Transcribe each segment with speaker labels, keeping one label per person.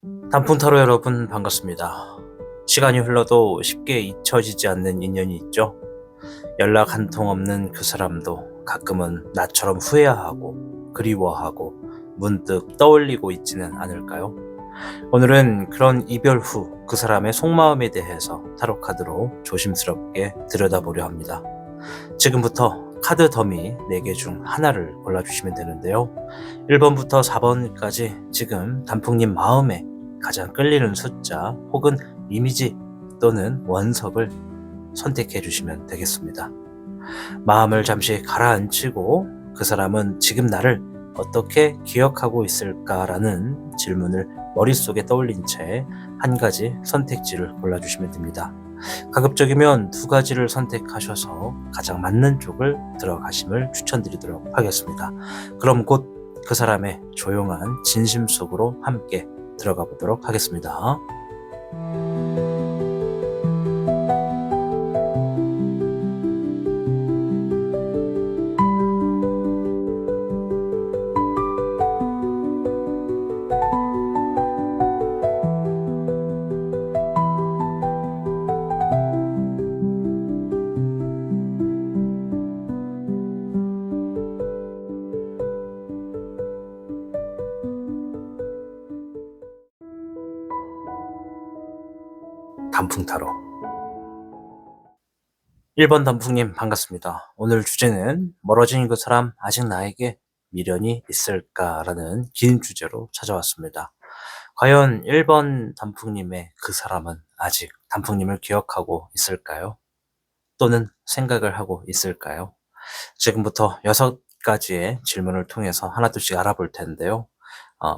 Speaker 1: 단풍타로 여러분 반갑습니다. 시간이 흘러도 쉽게 잊혀지지 않는 인연이 있죠. 연락 한 통 없는 그 사람도 가끔은 나처럼 후회하고 그리워하고 문득 떠올리고 있지는 않을까요? 오늘은 그런 이별 후 그 사람의 속마음에 대해서 타로 카드로 조심스럽게 들여다보려 합니다. 지금부터 카드 더미 4개 중 하나를 골라주시면 되는데요. 1번부터 4번까지 지금 단풍님 마음에 가장 끌리는 숫자 혹은 이미지 또는 원석을 선택해 주시면 되겠습니다. 마음을 잠시 가라앉히고 그 사람은 지금 나를 어떻게 기억하고 있을까라는 질문을 머릿속에 떠올린 채 한 가지 선택지를 골라주시면 됩니다. 가급적이면 2가지를 선택하셔서 가장 맞는 쪽을 들어가심을 추천드리도록 하겠습니다. 그럼 곧 그 사람의 조용한 진심 속으로 함께 들어가 보도록 하겠습니다. 단풍타로 1번 단풍님 반갑습니다. 오늘 주제는 멀어진 그 사람 아직 나에게 미련이 있을까라는 긴 주제로 찾아왔습니다. 과연 1번 단풍님의 그 사람은 아직 단풍님을 기억하고 있을까요? 또는 생각을 하고 있을까요? 지금부터 6가지의 질문을 통해서 하나둘씩 알아볼 텐데요.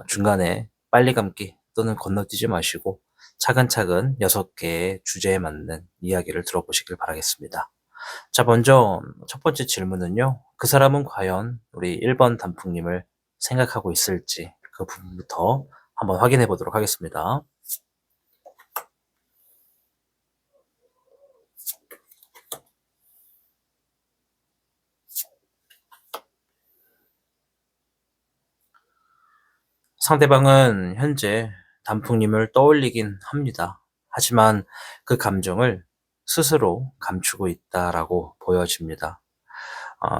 Speaker 1: 중간에 빨리 감기 또는 건너뛰지 마시고 차근차근 6개의 주제에 맞는 이야기를 들어보시길 바라겠습니다. 자, 먼저 첫 번째 질문은요. 그 사람은 과연 우리 1번 단풍님을 생각하고 있을지 그 부분부터 한번 확인해 보도록 하겠습니다. 상대방은 현재 단풍님을 떠올리긴 합니다. 하지만 그 감정을 스스로 감추고 있다라고 보여집니다.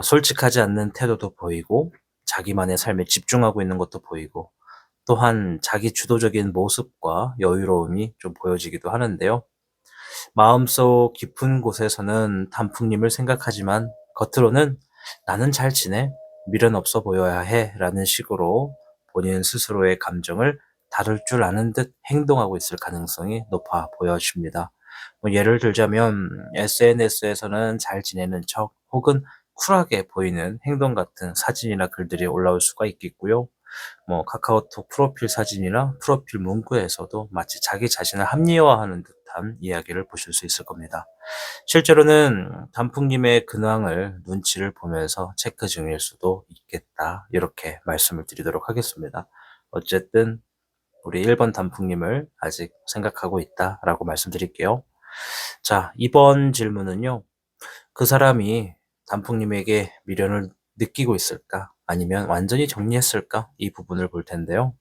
Speaker 1: 솔직하지 않는 태도도 보이고 자기만의 삶에 집중하고 있는 것도 보이고 또한 자기 주도적인 모습과 여유로움이 좀 보여지기도 하는데요. 마음속 깊은 곳에서는 단풍님을 생각하지만 겉으로는 나는 잘 지내? 미련 없어 보여야 해 라는 식으로 본인 스스로의 감정을 다룰 줄 아는 듯 행동하고 있을 가능성이 높아 보여집니다. 예를 들자면 SNS에서는 잘 지내는 척 혹은 쿨하게 보이는 행동 같은 사진이나 글들이 올라올 수가 있겠고요. 카카오톡 프로필 사진이나 프로필 문구에서도 마치 자기 자신을 합리화하는 듯한 이야기를 보실 수 있을 겁니다. 실제로는 단풍님의 근황을 눈치를 보면서 체크 중일 수도 있겠다. 이렇게 말씀을 드리도록 하겠습니다. 어쨌든 우리 1번 단풍님을 아직 생각하고 있다라고 말씀드릴게요. 자, 2번 질문은요. 그 사람이 단풍님에게 미련을 느끼고 있을까? 아니면 완전히 정리했을까? 이 부분을 볼 텐데요.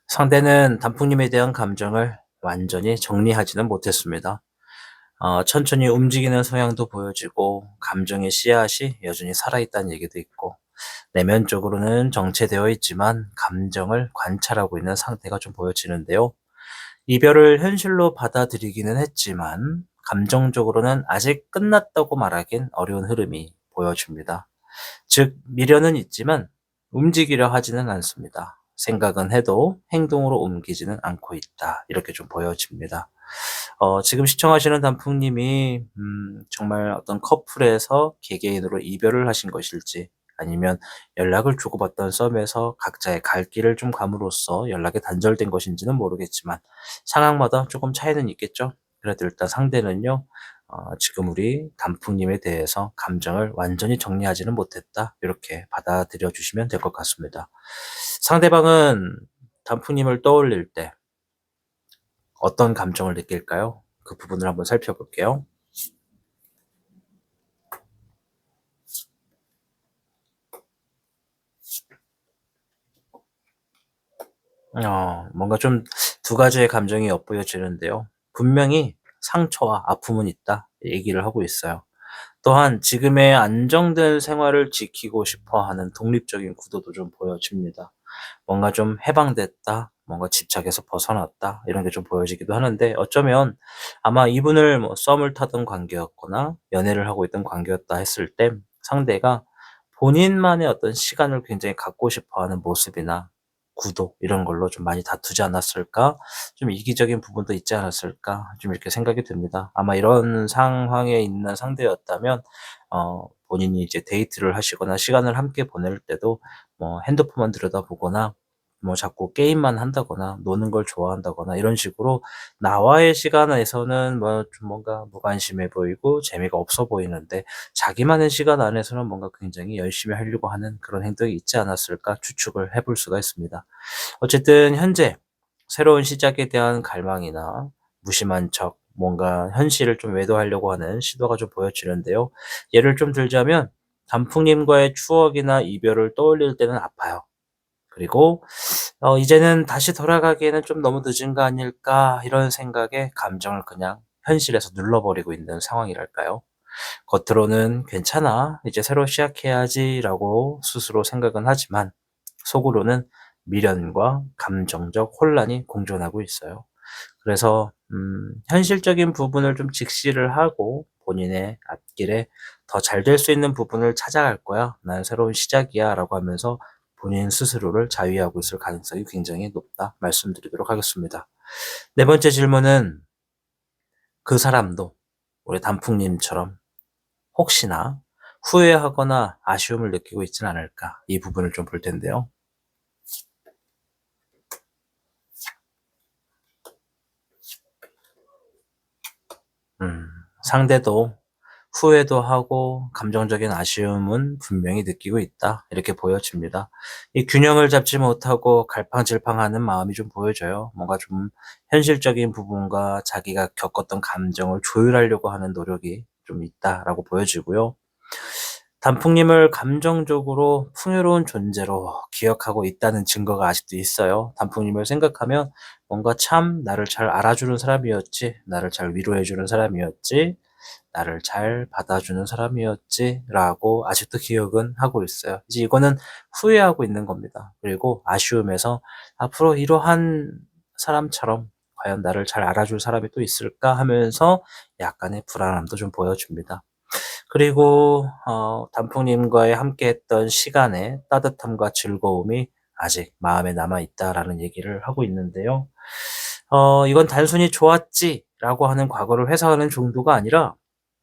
Speaker 1: 상대는 단풍님에 대한 감정을 완전히 정리하지는 못했습니다. 천천히 움직이는 성향도 보여지고 감정의 씨앗이 여전히 살아있다는 얘기도 있고 내면적으로는 정체되어 있지만 감정을 관찰하고 있는 상태가 좀 보여지는데요. 이별을 현실로 받아들이기는 했지만 감정적으로는 아직 끝났다고 말하긴 어려운 흐름이 보여집니다. 즉, 미련은 있지만 움직이려 하지는 않습니다. 생각은 해도 행동으로 옮기지는 않고 있다. 이렇게 좀 보여집니다. 지금 시청하시는 단풍님이 정말 어떤 커플에서 개개인으로 이별을 하신 것일지 아니면 연락을 주고받던 썸에서 각자의 갈 길을 좀 감으로써 연락이 단절된 것인지는 모르겠지만 상황마다 조금 차이는 있겠죠. 그래도 일단 상대는요. 지금 우리 단풍님에 대해서 감정을 완전히 정리하지는 못했다. 이렇게 받아들여 주시면 될 것 같습니다. 상대방은 단풍님을 떠올릴 때 어떤 감정을 느낄까요? 그 부분을 한번 살펴볼게요. 뭔가 좀 두 가지의 감정이 엿보여지는데요. 분명히 상처와 아픔은 있다 얘기를 하고 있어요. 또한 지금의 안정된 생활을 지키고 싶어 하는 독립적인 구도도 좀 보여집니다. 뭔가 좀 해방됐다, 뭔가 집착에서 벗어났다, 이런 게 좀 보여지기도 하는데, 어쩌면 아마 이분을 뭐 썸을 타던 관계였거나 연애를 하고 있던 관계였다 했을 때 상대가 본인만의 어떤 시간을 굉장히 갖고 싶어 하는 모습이나 구도, 이런 걸로 좀 많이 다투지 않았을까? 좀 이기적인 부분도 있지 않았을까? 좀 이렇게 생각이 듭니다. 아마 이런 상황에 있는 상대였다면 본인이 이제 데이트를 하시거나 시간을 함께 보낼 때도 뭐 핸드폰만 들여다보거나 뭐 자꾸 게임만 한다거나 노는 걸 좋아한다거나 이런 식으로 나와의 시간에서는 뭐 좀 뭔가 무관심해 보이고 재미가 없어 보이는데, 자기만의 시간 안에서는 뭔가 굉장히 열심히 하려고 하는 그런 행동이 있지 않았을까 추측을 해볼 수가 있습니다. 어쨌든 현재 새로운 시작에 대한 갈망이나 무심한 척, 뭔가 현실을 좀 외도하려고 하는 시도가 좀 보여지는데요. 예를 좀 들자면 단풍님과의 추억이나 이별을 떠올릴 때는 아파요. 그리고 '이제는 다시 돌아가기에는 좀 너무 늦은 거 아닐까.' 이런 생각에 감정을 그냥 현실에서 눌러버리고 있는 상황이랄까요. 겉으로는 '괜찮아. 이제 새로 시작해야지.'라고 스스로 생각은 하지만 속으로는 미련과 감정적 혼란이 공존하고 있어요. 그래서 현실적인 부분을 좀 직시를 하고 본인의 앞길에 더 잘 될 수 있는 부분을 찾아갈 거야. 나는 새로운 시작이야라고 하면서 본인 스스로를 자위하고 있을 가능성이 굉장히 높다 말씀드리도록 하겠습니다. 네 번째 질문은, 그 사람도 우리 단풍님처럼 혹시나 후회하거나 아쉬움을 느끼고 있지는 않을까, 이 부분을 좀 볼 텐데요. 음, 상대도 후회도 하고 감정적인 아쉬움은 분명히 느끼고 있다, 이렇게 보여집니다. 이 균형을 잡지 못하고 갈팡질팡하는 마음이 좀 보여져요. 뭔가 좀 현실적인 부분과 자기가 겪었던 감정을 조율하려고 하는 노력이 좀 있다라고 보여지고요. 단풍님을 감정적으로 풍요로운 존재로 기억하고 있다는 증거가 아직도 있어요. 단풍님을 생각하면 뭔가 참 나를 잘 알아주는 사람이었지, 나를 잘 위로해주는 사람이었지, 나를 잘 받아주는 사람이었지라고 아직도 기억은 하고 있어요. 이제 이거는 후회하고 있는 겁니다. 그리고 아쉬움에서 '앞으로 이러한 사람처럼 과연 나를 잘 알아줄 사람이 또 있을까?' 하면서 약간의 불안함도 좀 보여줍니다. 그리고 단풍님과의 함께했던 시간의 따뜻함과 즐거움이 아직 마음에 남아 있다라는 얘기를 하고 있는데요. 이건 단순히 "좋았지."라고 하는 과거를 회상하는 정도가 아니라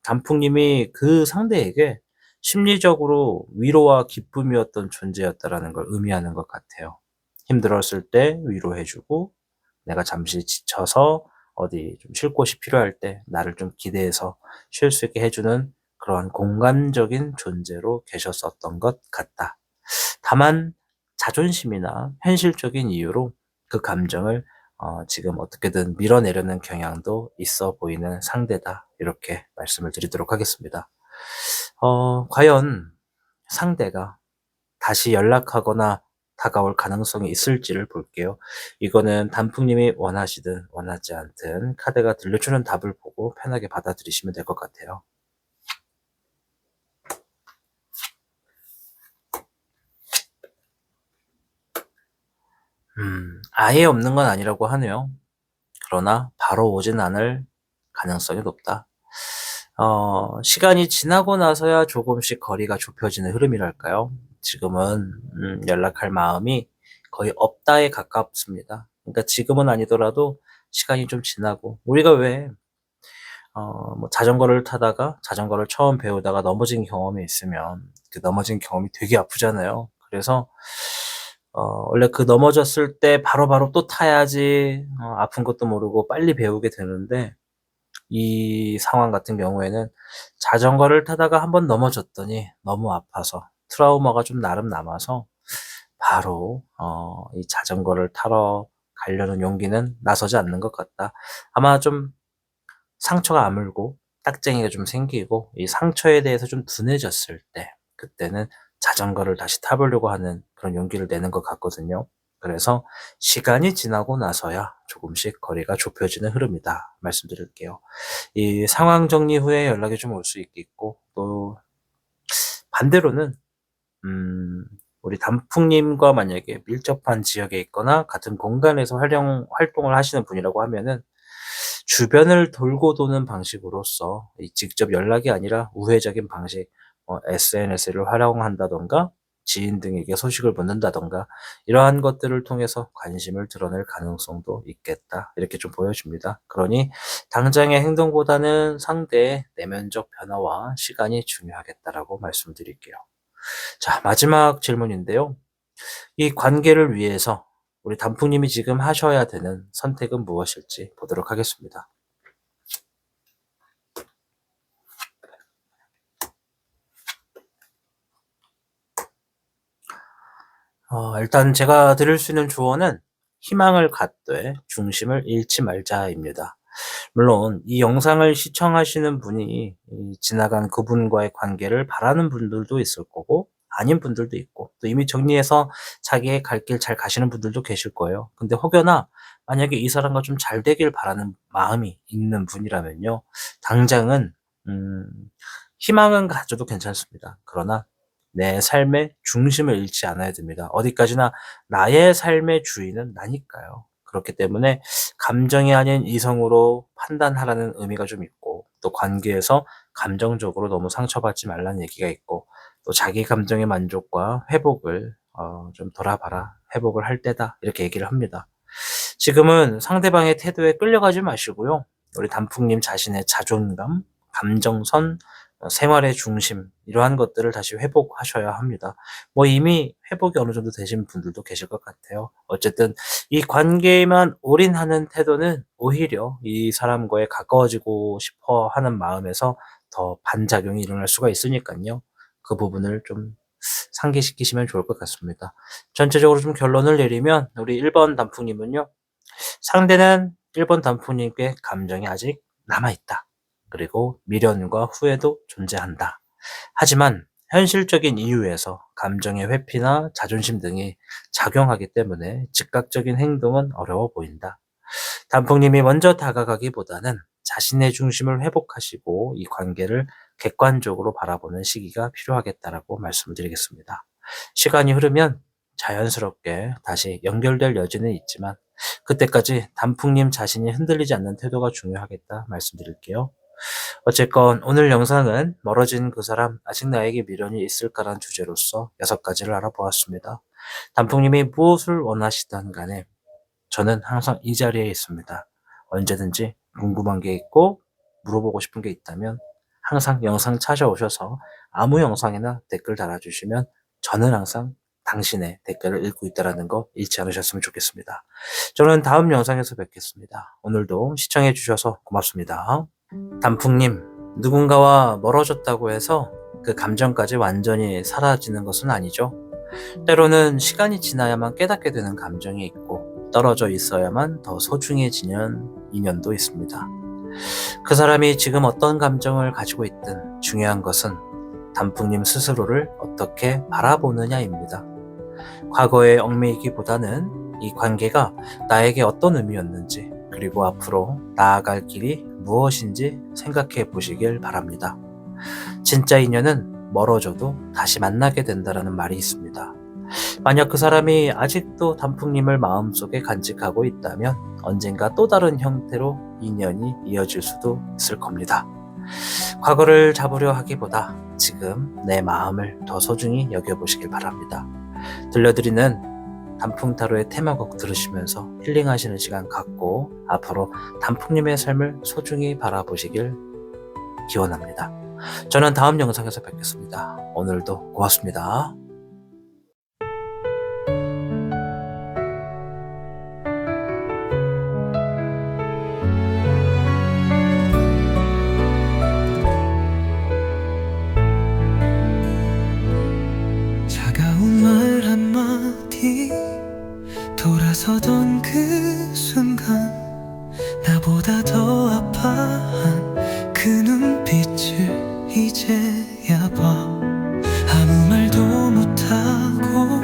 Speaker 1: 단풍님이 그 상대에게 심리적으로 위로와 기쁨이었던 존재였다라는 걸 의미하는 것 같아요. 힘들었을 때 위로해 주고, 내가 잠시 지쳐서 어디 좀 쉴 곳이 필요할 때 나를 좀 기대해서 쉴 수 있게 해 주는 그러한 공간적인 존재로 계셨었던 것 같다. 다만 자존심이나 현실적인 이유로 그 감정을 지금 어떻게든 밀어내려는 경향도 있어 보이는 상대다, 이렇게 말씀을 드리도록 하겠습니다. 과연 상대가 다시 연락하거나 다가올 가능성이 있을지를 볼게요. 이거는 단풍님이 원하시든 원하지 않든 카드가 들려주는 답을 보고 편하게 받아들이시면 될 것 같아요. 아예 없는 건 아니라고 하네요. 그러나 바로 오진 않을 가능성이 높다. 시간이 지나고 나서야 조금씩 거리가 좁혀지는 흐름이랄까요? 지금은 연락할 마음이 거의 없다에 가깝습니다. 그러니까 지금은 아니더라도 시간이 좀 지나고, 우리가 왜 뭐 자전거를 타다가 자전거를 처음 배우다가 넘어진 경험이 있으면 그 넘어진 경험이 되게 아프잖아요. 그래서 원래 그 넘어졌을 때 바로바로 또 타야지 아픈 것도 모르고 빨리 배우게 되는데, 이 상황 같은 경우에는 자전거를 타다가 한번 넘어졌더니 너무 아파서 트라우마가 좀 나름 남아서 바로 이 자전거를 타러 가려는 용기는 나서지 않는 것 같다. 아마 좀 상처가 아물고 딱쟁이가 좀 생기고 이 상처에 대해서 좀 둔해졌을 때, 그때는 자전거를 다시 타 보려고 하는 그런 용기를 내는 것 같거든요. 그래서 시간이 지나고 나서야 조금씩 거리가 좁혀지는 흐름이다 말씀드릴게요. 이 상황 정리 후에 연락이 좀 올 수 있겠고, 또 반대로는 우리 단풍님과 만약에 밀접한 지역에 있거나 같은 공간에서 활동을 하시는 분이라고 하면은 주변을 돌고 도는 방식으로서 이 직접 연락이 아니라 우회적인 방식, SNS를 활용한다든가 지인 등에게 소식을 묻는다든가 이러한 것들을 통해서 관심을 드러낼 가능성도 있겠다. 이렇게 좀 보여집니다. 그러니 당장의 행동보다는 상대의 내면적 변화와 시간이 중요하겠다라고 말씀드릴게요. 자, 마지막 질문인데요. 이 관계를 위해서 우리 단풍님이 지금 하셔야 되는 선택은 무엇일지 보도록 하겠습니다. 일단 제가 드릴 수 있는 조언은 희망을 갖되 중심을 잃지 말자입니다. 물론 이 영상을 시청하시는 분이 이 지나간 그분과의 관계를 바라는 분들도 있을 거고 아닌 분들도 있고, 또 이미 정리해서 자기의 갈 길 잘 가시는 분들도 계실 거예요. 근데 혹여나 만약에 이 사람과 좀 잘 되길 바라는 마음이 있는 분이라면요, 당장은 음 희망은 가져도 괜찮습니다. 그러나 내 삶의 중심을 잃지 않아야 됩니다. 어디까지나 나의 삶의 주인은 나니까요. 그렇기 때문에 감정이 아닌 이성으로 판단하라는 의미가 좀 있고, 또 관계에서 감정적으로 너무 상처받지 말라는 얘기가 있고, 또 자기 감정의 만족과 회복을 좀 돌아봐라. 회복을 할 때다. 이렇게 얘기를 합니다. 지금은 상대방의 태도에 끌려가지 마시고요. 우리 단풍님 자신의 자존감, 감정선, 생활의 중심, 이러한 것들을 다시 회복하셔야 합니다. 뭐 이미 회복이 어느 정도 되신 분들도 계실 것 같아요. 어쨌든 이 관계에만 올인하는 태도는 오히려 이 사람과의 가까워지고 싶어 하는 마음에서 더 반작용이 일어날 수가 있으니까요. 그 부분을 좀 상기시키시면 좋을 것 같습니다. 전체적으로 좀 결론을 내리면 우리 1번 단풍님은요. 상대는 1번 단풍님께 감정이 아직 남아있다. 그리고 미련과 후회도 존재한다. 하지만 현실적인 이유에서 감정의 회피나 자존심 등이 작용하기 때문에 즉각적인 행동은 어려워 보인다. 단풍님이 먼저 다가가기보다는 자신의 중심을 회복하시고 이 관계를 객관적으로 바라보는 시기가 필요하겠다라고 말씀드리겠습니다. 시간이 흐르면 자연스럽게 다시 연결될 여지는 있지만 그때까지 단풍님 자신이 흔들리지 않는 태도가 중요하겠다 말씀드릴게요. 어쨌건 오늘 영상은 멀어진 그 사람 아직 나에게 미련이 있을까라는 주제로서 6가지를 알아보았습니다. 단풍님이 무엇을 원하시든 간에 저는 항상 이 자리에 있습니다. 언제든지 궁금한 게 있고 물어보고 싶은 게 있다면 항상 영상 찾아오셔서 아무 영상이나 댓글 달아주시면 저는 항상 당신의 댓글을 읽고 있다는 거 잊지 않으셨으면 좋겠습니다. 저는 다음 영상에서 뵙겠습니다. 오늘도 시청해 주셔서 고맙습니다. 단풍님, 누군가와 멀어졌다고 해서 그 감정까지 완전히 사라지는 것은 아니죠. 때로는 시간이 지나야만 깨닫게 되는 감정이 있고 떨어져 있어야만 더 소중해지는 인연도 있습니다. 그 사람이 지금 어떤 감정을 가지고 있든 중요한 것은 단풍님 스스로를 어떻게 바라보느냐입니다. 과거에 얽매이기보다는 이 관계가 나에게 어떤 의미였는지, 그리고 앞으로 나아갈 길이 무엇인지 생각해 보시길 바랍니다. 진짜 인연은 멀어져도 다시 만나게 된다는 말이 있습니다. 만약 그 사람이 아직도 단풍님을 마음속에 간직하고 있다면 언젠가 또 다른 형태로 인연이 이어질 수도 있을 겁니다. 과거를 잡으려 하기보다 지금 내 마음을 더 소중히 여겨보시길 바랍니다. 들려드리는 단풍타로의 테마곡 들으시면서 힐링하시는 시간 갖고 앞으로 단풍님의 삶을 소중히 바라보시길 기원합니다. 저는 다음 영상에서 뵙겠습니다. 오늘도 고맙습니다.
Speaker 2: 차가운 말 한마디 돌아서던 그 순간 나보다 더 아파한 그 눈빛을 이제야 봐. 아무 말도 못하고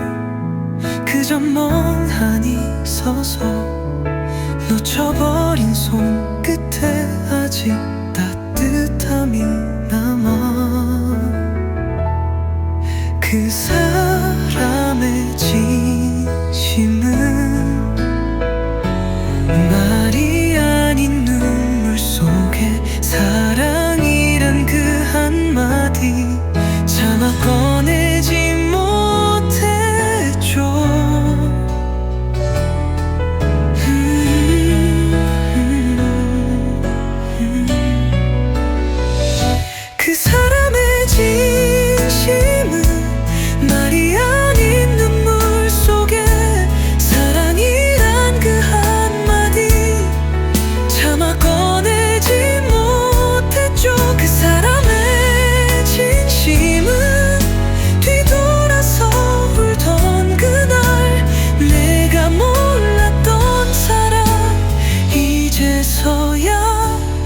Speaker 2: 그저 멍하니 있어서 놓쳐버린 손끝에 아직 따뜻함이 남아 그 사람의 진심은 말이 아닌 눈물 속에 사랑이란 그 한마디 차마 꺼내지 못했죠. 그 사람의 진심은 말이 아닌 눈물 속에 사랑이란 그 한마디 차마 꺼내지 못했죠. 그 사람의 진심은 뒤돌아서 울던 그날 내가 몰랐던 사랑 이제서야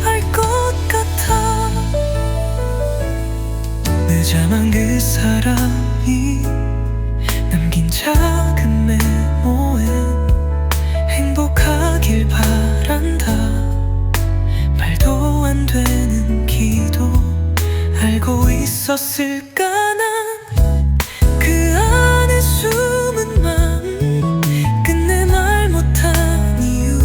Speaker 2: 알 것 같아. 늦자만 그 사람이 남긴 작은 메모에 행복하길 바란다 말도 안 되는 기도 알고 있었을까 난 그 안에 숨은 마음 끝내 말 못한 이유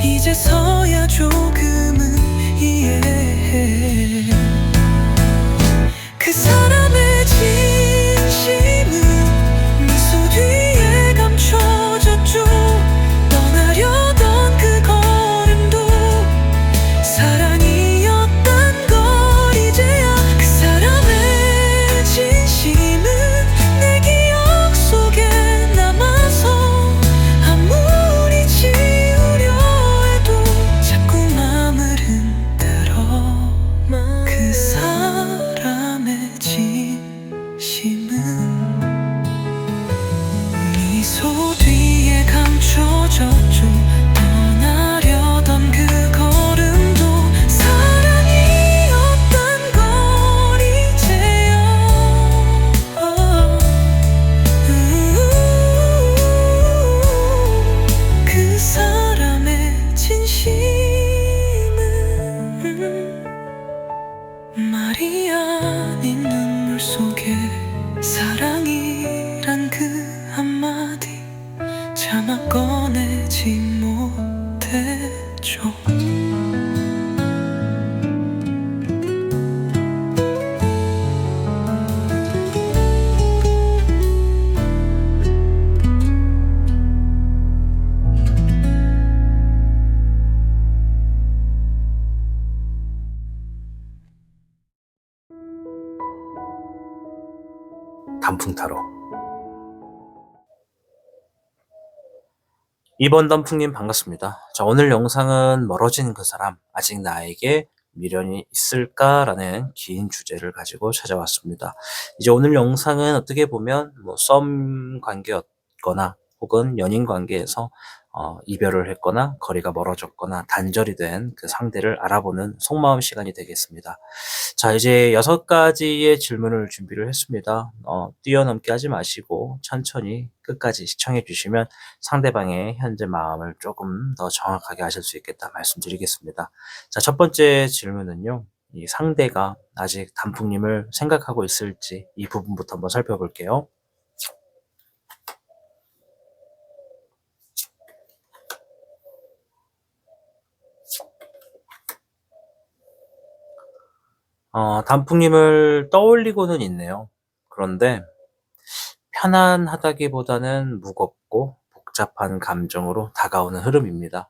Speaker 2: 이제서야 조금은 이해해. 그 사람의 진심은 미소 뒤에 감춰졌죠. 떠나려던 그 걸음도 사랑이었단 걸 이제야. 그 사람의 진심은 내 기억 속에 남아서 아무리 지우려 해도 자꾸 맘을 흔들어. 그 사람의 진심은 미소 뒤에 감춰졌죠. 떠나려던 그 걸음도 사랑이었단 걸 이제야. 그 사람의 진심은 말이 아닌 눈물 속에 사랑이란 그 한마디 차마 꺼내지 못했죠.
Speaker 1: 단풍타로. 이번 단풍님 반갑습니다. 자, 오늘 영상은 멀어진 그 사람, 아직 나에게 미련이 있을까라는 긴 주제를 가지고 찾아왔습니다. 이제 오늘 영상은 어떻게 보면 썸 관계였거나 혹은 연인 관계에서 이별을 했거나 거리가 멀어졌거나 단절이 된 그 상대를 알아보는 속마음 시간이 되겠습니다. 자, 이제 6가지의 질문을 준비를 했습니다. 뛰어넘게 하지 마시고 천천히 끝까지 시청해 주시면 상대방의 현재 마음을 조금 더 정확하게 아실 수 있겠다 말씀드리겠습니다. 자, 첫 번째 질문은요. 이 상대가 아직 단풍님을 생각하고 있을지 이 부분부터 한번 살펴볼게요. 단풍님을 떠올리고는 있네요. 그런데 편안하다기보다는 무겁고 복잡한 감정으로 다가오는 흐름입니다.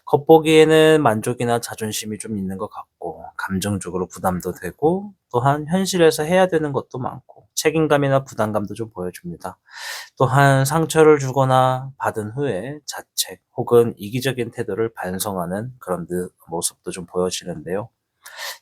Speaker 1: 겉보기에는 만족이나 자존심이 좀 있는 것 같고 감정적으로 부담도 되고 또한 현실에서 해야 되는 것도 많고 책임감이나 부담감도 좀 보여줍니다. 또한 상처를 주거나 받은 후에 자책 혹은 이기적인 태도를 반성하는 그런 모습도 좀 보여지는데요.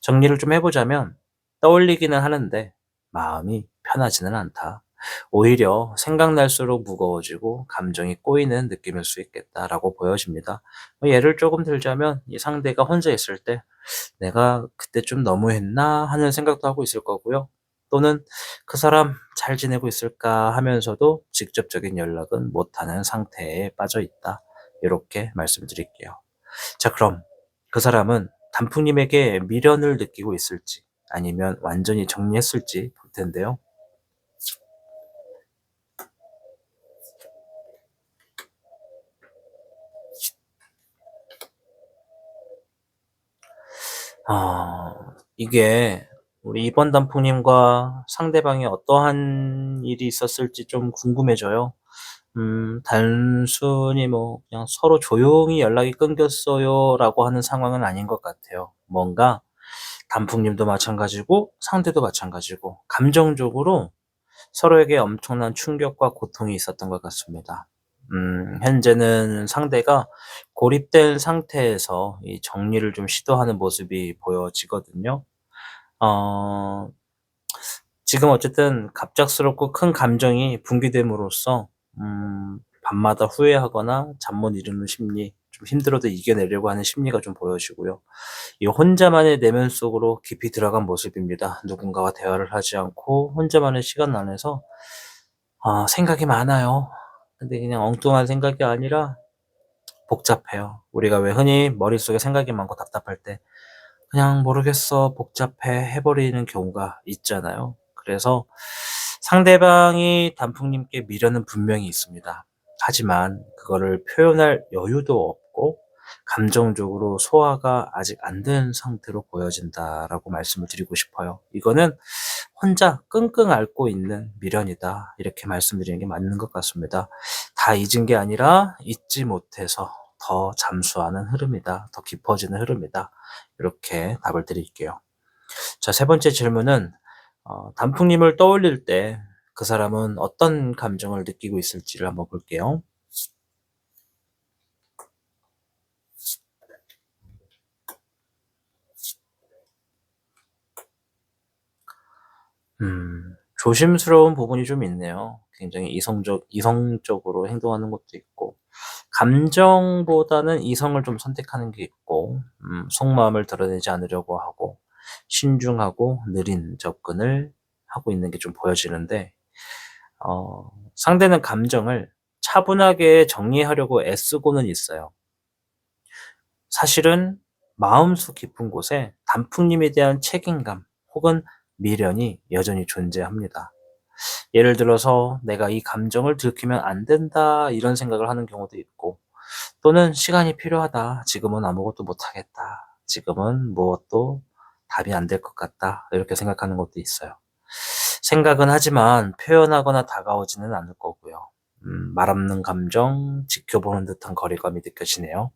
Speaker 1: 정리를 좀 해보자면 떠올리기는 하는데 마음이 편하지는 않다. 오히려 생각날수록 무거워지고 감정이 꼬이는 느낌일 수 있겠다라고 보여집니다. 예를 조금 들자면 이 상대가 혼자 있을 때 내가 그때 좀 너무했나 하는 생각도 하고 있을 거고요. 또는 '그 사람 잘 지내고 있을까?' 하면서도 직접적인 연락은 못하는 상태에 빠져 있다. 요렇게 말씀드릴게요. 자, 그럼 그 사람은 단풍님에게 미련을 느끼고 있을지 아니면 완전히 정리했을지 볼 텐데요. 이게 우리 이번 단풍님과 상대방이 어떠한 일이 있었을지 좀 궁금해져요. 단순히 뭐 그냥 "서로 조용히 연락이 끊겼어요."라고 하는 상황은 아닌 것 같아요. 뭔가 단풍님도 마찬가지고 상대도 마찬가지고 감정적으로 서로에게 엄청난 충격과 고통이 있었던 것 같습니다. 현재는 상대가 고립된 상태에서 이 정리를 좀 시도하는 모습이 보여지거든요. 어 지금 어쨌든 갑작스럽고 큰 감정이 분기됨으로써 밤마다 후회하거나 잠 못 이루는 심리, 좀 힘들어도 이겨내려고 하는 심리가 좀 보여지고요. 이 혼자만의 내면 속으로 깊이 들어간 모습입니다. 누군가와 대화를 하지 않고 혼자만의 시간 안에서 생각이 많아요. 근데 그냥 엉뚱한 생각이 아니라 복잡해요. 우리가 왜 흔히 머릿속에 생각이 많고 답답할 때 "그냥 모르겠어. 복잡해." 해 버리는 경우가 있잖아요. 그래서 상대방이 단풍님께 미련은 분명히 있습니다. 하지만 그거를 표현할 여유도 없고 감정적으로 소화가 아직 안 된 상태로 보여진다라고 말씀을 드리고 싶어요. 이거는 혼자 끙끙 앓고 있는 미련이다. 이렇게 말씀드리는 게 맞는 것 같습니다. 다 잊은 게 아니라 잊지 못해서 더 잠수하는 흐름이다. 더 깊어지는 흐름이다. 이렇게 답을 드릴게요. 자, 세 번째 질문은 단풍님을 떠올릴 때 그 사람은 어떤 감정을 느끼고 있을지를 한번 볼게요. 조심스러운 부분이 좀 있네요. 굉장히 이성적으로 행동하는 것도 있고, 감정보다는 이성을 좀 선택하는 게 있고, 속마음을 드러내지 않으려고 하고, 신중하고 느린 접근을 하고 있는 게 좀 보여지는데, 상대는 감정을 차분하게 정리하려고 애쓰고는 있어요. 사실은 마음속 깊은 곳에 단풍님에 대한 책임감 혹은 미련이 여전히 존재합니다. 예를 들어서 '내가 이 감정을 들키면 안 된다.' 이런 생각을 하는 경우도 있고, 또는 '시간이 필요하다. 지금은 아무것도 못 하겠다. 지금은 무엇도 답이 안 될 것 같다.' 이렇게 생각하는 것도 있어요. 생각은 하지만 표현하거나 다가오지는 않을 거고요. 말 없는 감정, 지켜보는 듯한 거리감이 느껴지네요.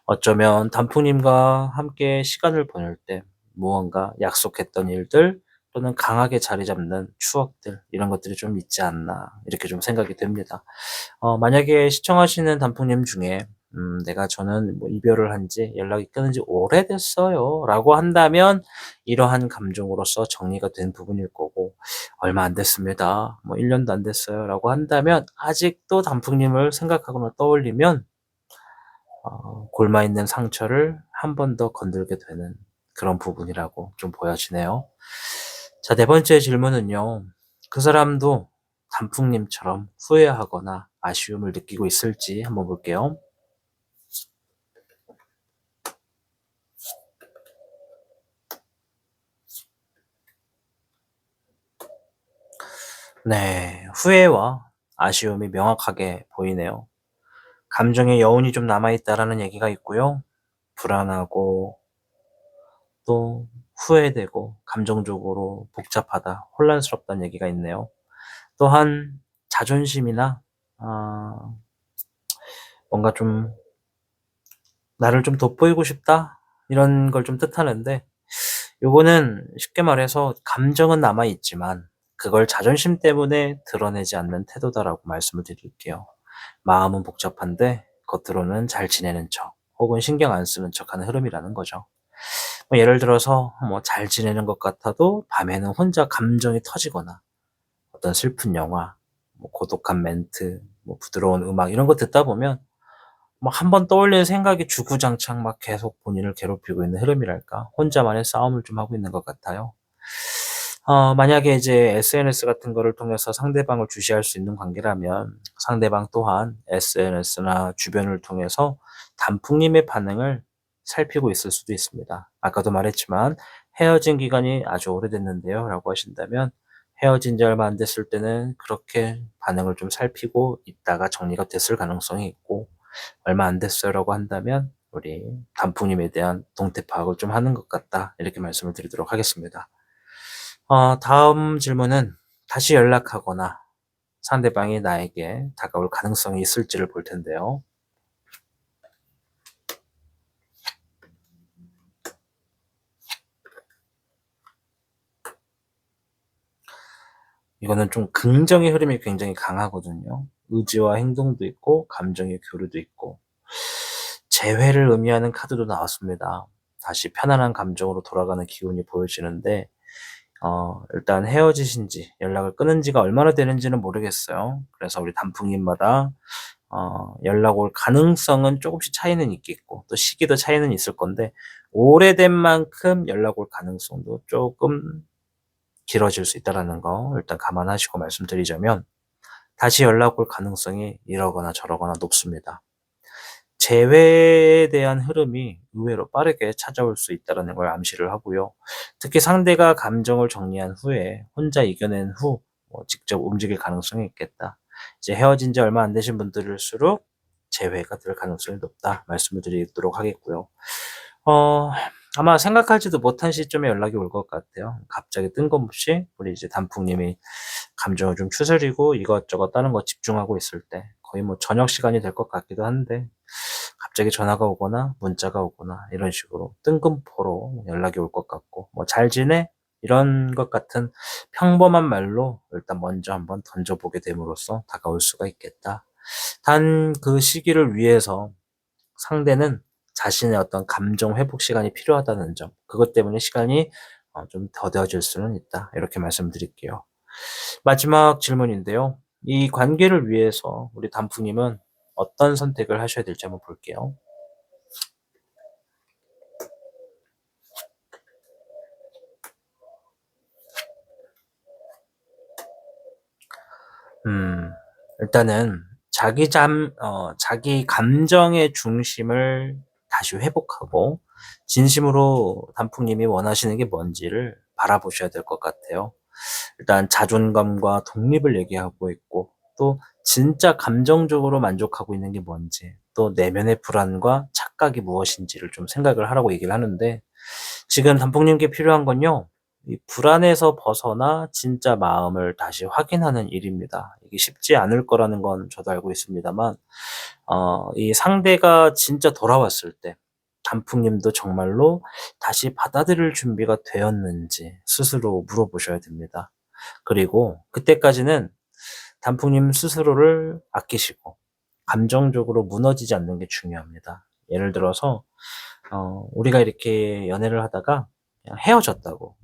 Speaker 1: 어쩌면 단풍님과 함께 시간을 보낼 때 무언가 약속했던 일들 또는 강하게 자리 잡는 추억들, 이런 것들이 좀 있지 않나 이렇게 좀 생각이 됩니다. 만약에 시청하시는 단풍님 중에 "내가 저는 뭐 이별을 한 지 연락이 끊은 지 오래됐어요."라고 한다면 이러한 감정으로서 정리가 된 부분일 거고, "얼마 안 됐습니다. 뭐 1 년도 안 됐어요."라고 한다면 아직도 단풍님을 생각하거나 떠올리면 골마 있는 상처를 한 번 더 건들게 되는 그런 부분이라고 좀 보여지네요. 자, 네 번째 질문은요. 그 사람도 단풍님처럼 후회하거나 아쉬움을 느끼고 있을지 한번 볼게요. 네. 후회와 아쉬움이 명확하게 보이네요. 감정의 여운이 좀 남아 있다라는 얘기가 있고요. 불안하고 또 후회되고 감정적으로 복잡하다, 혼란스럽다는 얘기가 있네요. 또한 자존심이나 아 뭔가 좀 '나를 좀 돋보이고 싶다.' 이런 걸 좀 뜻하는데, 요거는 쉽게 말해서 감정은 남아 있지만 그걸 자존심 때문에 드러내지 않는 태도다라고 말씀을 드릴게요. 마음은 복잡한데 겉으로는 잘 지내는 척 혹은 신경 안 쓰는 척하는 흐름이라는 거죠. 뭐 예를 들어서 뭐 잘 지내는 것 같아도 밤에는 혼자 감정이 터지거나, 어떤 슬픈 영화, 뭐 고독한 멘트, 뭐 부드러운 음악 이런 거 듣다 보면 막 한 번 떠올리는 생각이 주구장창 막 계속 본인을 괴롭히고 있는 흐름이랄까? 혼자만의 싸움을 좀 하고 있는 것 같아요. 만약에 이제 SNS 같은 거를 통해서 상대방을 주시할 수 있는 관계라면 상대방 또한 SNS나 주변을 통해서 단풍님의 반응을 살피고 있을 수도 있습니다. 아까도 말했지만 "헤어진 기간이 아주 오래됐는데요." 라고 하신다면 헤어진 지 얼마 안 됐을 때는 그렇게 반응을 좀 살피고 있다가 정리가 됐을 가능성이 있고, "얼마 안 됐어요."라고 한다면 우리 단풍님에 대한 동태 파악을 좀 하는 것 같다. 이렇게 말씀을 드리도록 하겠습니다. 다음 질문은 다시 연락하거나 상대방이 나에게 다가올 가능성이 있을지를 볼 텐데요. 이거는 좀 긍정의 흐름이 굉장히 강하거든요. 의지와 행동도 있고 감정의 교류도 있고 재회를 의미하는 카드도 나왔습니다. 다시 편안한 감정으로 돌아가는 기운이 보여지는데, 일단 헤어지신 지 연락을 끊은 지가 얼마나 되는지는 모르겠어요. 그래서 우리 단풍님마다 연락 올 가능성은 조금씩 차이는 있겠고 또 시기도 차이는 있을 건데, 오래된 만큼 연락 올 가능성도 조금 길어질 수 있다라는 거 일단 감안하시고 말씀드리자면, 다시 연락 올 가능성이 이러거나 저러거나 높습니다. 재회에 대한 흐름이 의외로 빠르게 찾아올 수 있다는 걸 암시를 하고요. 특히 상대가 감정을 정리한 후에 혼자 이겨낸 후 직접 움직일 가능성이 있겠다. 이제 헤어진 지 얼마 안 되신 분들일수록 재회가 될 가능성이 높다 말씀을 드리도록 하겠고요. 어, 아마 생각하지도 못한 시점에 연락이 올 것 같아요. 갑자기 뜬금없이 우리 이제 단풍님이 감정을 좀 추스리고 이것저것 다른 거 집중하고 있을 때, 거의 뭐 저녁 시간이 될 것 같기도 한데 갑자기 전화가 오거나 문자가 오거나 이런 식으로 뜬금포로 연락이 올 것 같고, 뭐 "잘 지내?" 이런 것 같은 평범한 말로 일단 먼저 한번 던져보게 됨으로써 다가올 수가 있겠다. 단 그 시기를 위해서 상대는 자신의 어떤 감정 회복 시간이 필요하다는 점, 그것 때문에 시간이 좀 더뎌질 수는 있다. 이렇게 말씀드릴게요. 마지막 질문인데요. 이 관계를 위해서 우리 단풍님은 어떤 선택을 하셔야 될지 한번 볼게요. 음. 일단은 자기 감정의 중심을 다시 회복하고 진심으로 단풍님이 원하시는 게 뭔지를 바라보셔야 될 것 같아요. 일단 자존감과 독립을 얘기하고 있고, 또 진짜 감정적으로 만족하고 있는 게 뭔지, 또 내면의 불안과 착각이 무엇인지를 좀 생각을 하라고 얘기를 하는데, 지금 단풍님께 필요한 건요, 이 불안에서 벗어나 진짜 마음을 다시 확인하는 일입니다. 이게 쉽지 않을 거라는 건 저도 알고 있습니다만, 이 상대가 진짜 돌아왔을 때 단풍님도 정말로 다시 받아들일 준비가 되었는지 스스로 물어보셔야 됩니다. 그리고 그때까지는 단풍님 스스로를 아끼시고 감정적으로 무너지지 않는 게 중요합니다. 예를 들어서 우리가 이렇게 연애를 하다가 그냥 헤어졌다고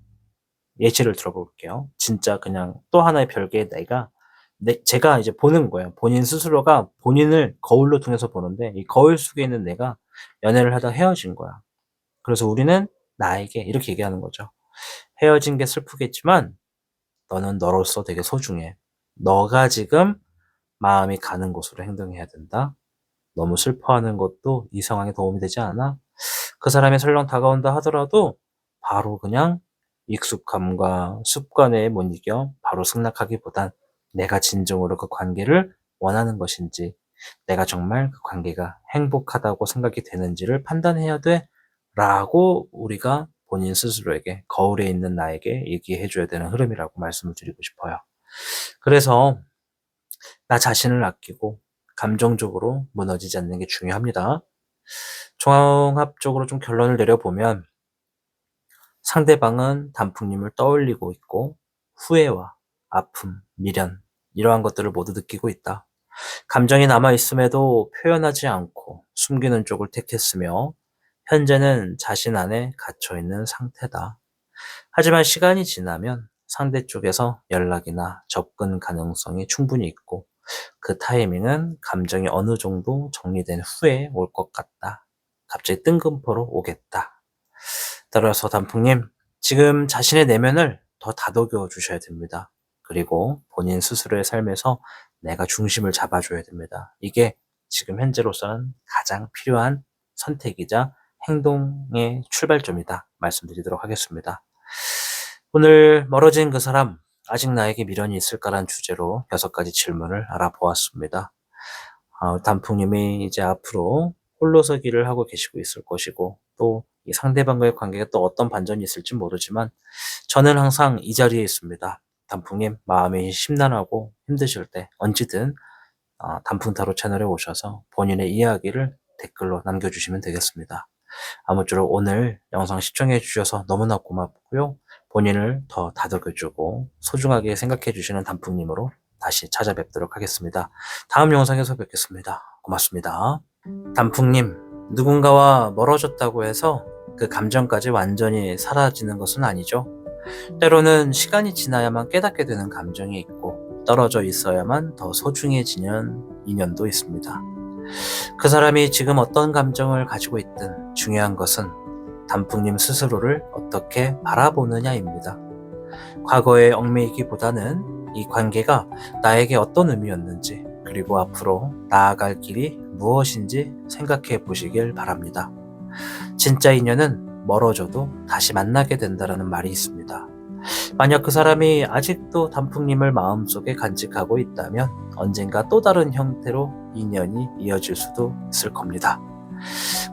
Speaker 1: 예시를 들어볼게요. 진짜 그냥 또 하나의 별개의 내가 제가 이제 보는 거예요. 본인 스스로가 본인을 거울로 통해서 보는데, 이 거울 속에 있는 내가 연애를 하다가 헤어진 거야. 그래서 우리는 나에게 이렇게 얘기하는 거죠. "헤어진 게 슬프겠지만 너는 너로서 되게 소중해. 너가 지금 마음이 가는 곳으로 행동해야 된다. 너무 슬퍼하는 것도 이 상황에 도움이 되지 않아. 그 사람이 설령 다가온다 하더라도 바로 그냥 익숙함과 습관에 못 이겨 바로 승낙하기보단 내가 진정으로 그 관계를 원하는 것인지, 내가 정말 그 관계가 행복하다고 생각이 되는지를 판단해야 돼." 라고 우리가 본인 스스로에게, 거울에 있는 나에게 얘기해 줘야 되는 흐름이라고 말씀을 드리고 싶어요. 그래서 나 자신을 아끼고 감정적으로 무너지지 않는 게 중요합니다. 종합적으로 좀 결론을 내려보면, 상대방은 단풍님을 떠올리고 있고 후회와 아픔, 미련, 이러한 것들을 모두 느끼고 있다. 감정이 남아있음에도 표현하지 않고 숨기는 쪽을 택했으며 현재는 자신 안에 갇혀있는 상태다. 하지만 시간이 지나면 상대 쪽에서 연락이나 접근 가능성이 충분히 있고, 그 타이밍은 감정이 어느 정도 정리된 후에 올 것 같다. 갑자기 뜬금포로 오겠다. 따라서 단풍님, 지금 자신의 내면을 더 다독여 주셔야 됩니다. 그리고 본인 스스로의 삶에서 내가 중심을 잡아줘야 됩니다. 이게 지금 현재로서는 가장 필요한 선택이자 행동의 출발점이다 말씀드리도록 하겠습니다. 오늘 멀어진 그 사람, 아직 나에게 미련이 있을까란 주제로 6가지 질문을 알아보았습니다. 단풍님이 이제 앞으로 홀로서기를 하고 계시고 있을 것이고 또 이 상대방과의 관계가 또 어떤 반전이 있을지 모르지만 저는 항상 이 자리에 있습니다. 단풍님 마음이 심란하고 힘드실 때 언제든 단풍타로 채널에 오셔서 본인의 이야기를 댓글로 남겨주시면 되겠습니다. 아무쪼록 오늘 영상 시청해 주셔서 너무나 고맙고요. 본인을 더 다독여주고 소중하게 생각해 주시는 단풍님으로 다시 찾아뵙도록 하겠습니다. 다음 영상에서 뵙겠습니다. 고맙습니다. 단풍님, 누군가와 멀어졌다고 해서 그 감정까지 완전히 사라지는 것은 아니죠. 때로는 시간이 지나야만 깨닫게 되는 감정이 있고 떨어져 있어야만 더 소중해지는 인연도 있습니다. 그 사람이 지금 어떤 감정을 가지고 있든 중요한 것은 단풍님 스스로를 어떻게 바라보느냐입니다. 과거에 얽매이기보다는 이 관계가 나에게 어떤 의미였는지 그리고 앞으로 나아갈 길이 무엇인지 생각해 보시길 바랍니다. 진짜 인연은 멀어져도 다시 만나게 된다는 말이 있습니다. 만약 그 사람이 아직도 단풍님을 마음속에 간직하고 있다면 언젠가 또 다른 형태로 인연이 이어질 수도 있을 겁니다.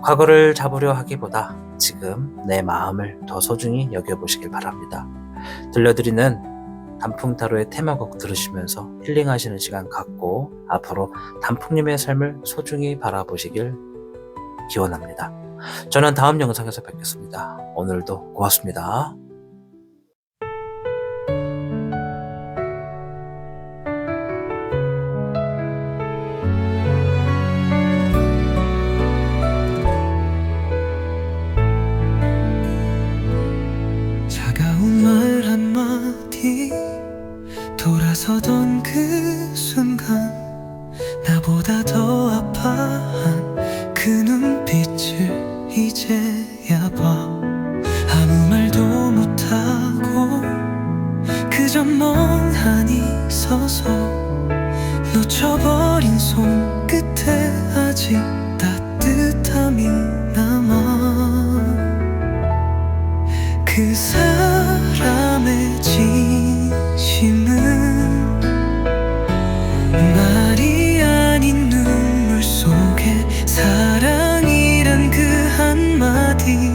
Speaker 1: 과거를 잡으려 하기보다 지금 내 마음을 더 소중히 여겨보시길 바랍니다. 들려드리는 단풍타로의 테마곡 들으시면서 힐링하시는 시간 갖고 앞으로 단풍님의 삶을 소중히 바라보시길 기원합니다. 저는 다음 영상에서 뵙겠습니다. 오늘도 고맙습니다.
Speaker 2: 차가운 말 한마디 돌아서던 그 순간 나보다 더 아파한 그 눈빛을 이제야 봐. 아무 말도 못하고 그저 멍하니 서서 놓쳐버린 손끝에 아직 따뜻함이 남아. 그 사람의 진심은 말이 아닌 눈물 속에 사랑이란 그 한마디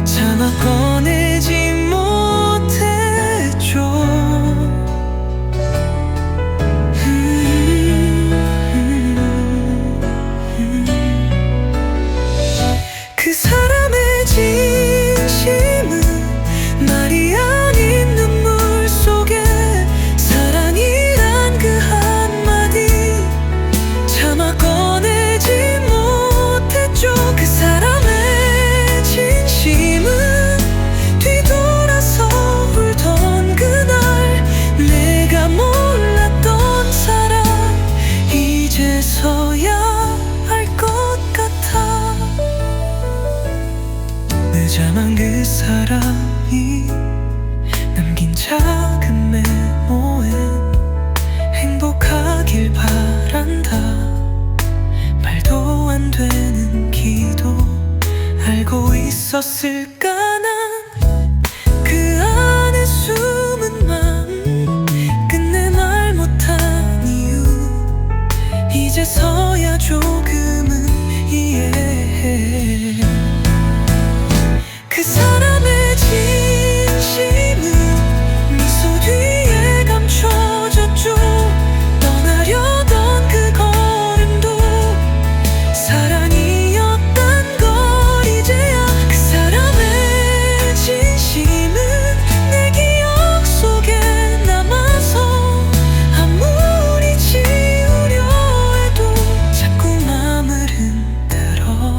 Speaker 2: 차마 꺼내지 못했죠. 그 사람의 진심은 말이 아닌 눈물 속에 사랑이란 그 한마디 차마 꺼내지 못했죠. 그 사람의 진심은 뒤돌아서 울던 그날 내가 몰랐던 사람 이제서야 알 것 같아. 늦자만 그 사람이 남긴 작은 메모엔 행복하길 바란다 말도 안 되는 기도 알고 있었을까. 난 그 안에 숨은 마음 끝내 말 못한 이유 이제서야 조금은 이해해. 그 사람의 진심은 미소 뒤에 감춰졌죠. 떠나려던 그 걸음도 사랑이었단 걸 이제야. 그 사람의 진심은 내 기억 속에 남아서 아무리 지우려 해도 자꾸 맘을 흔들어.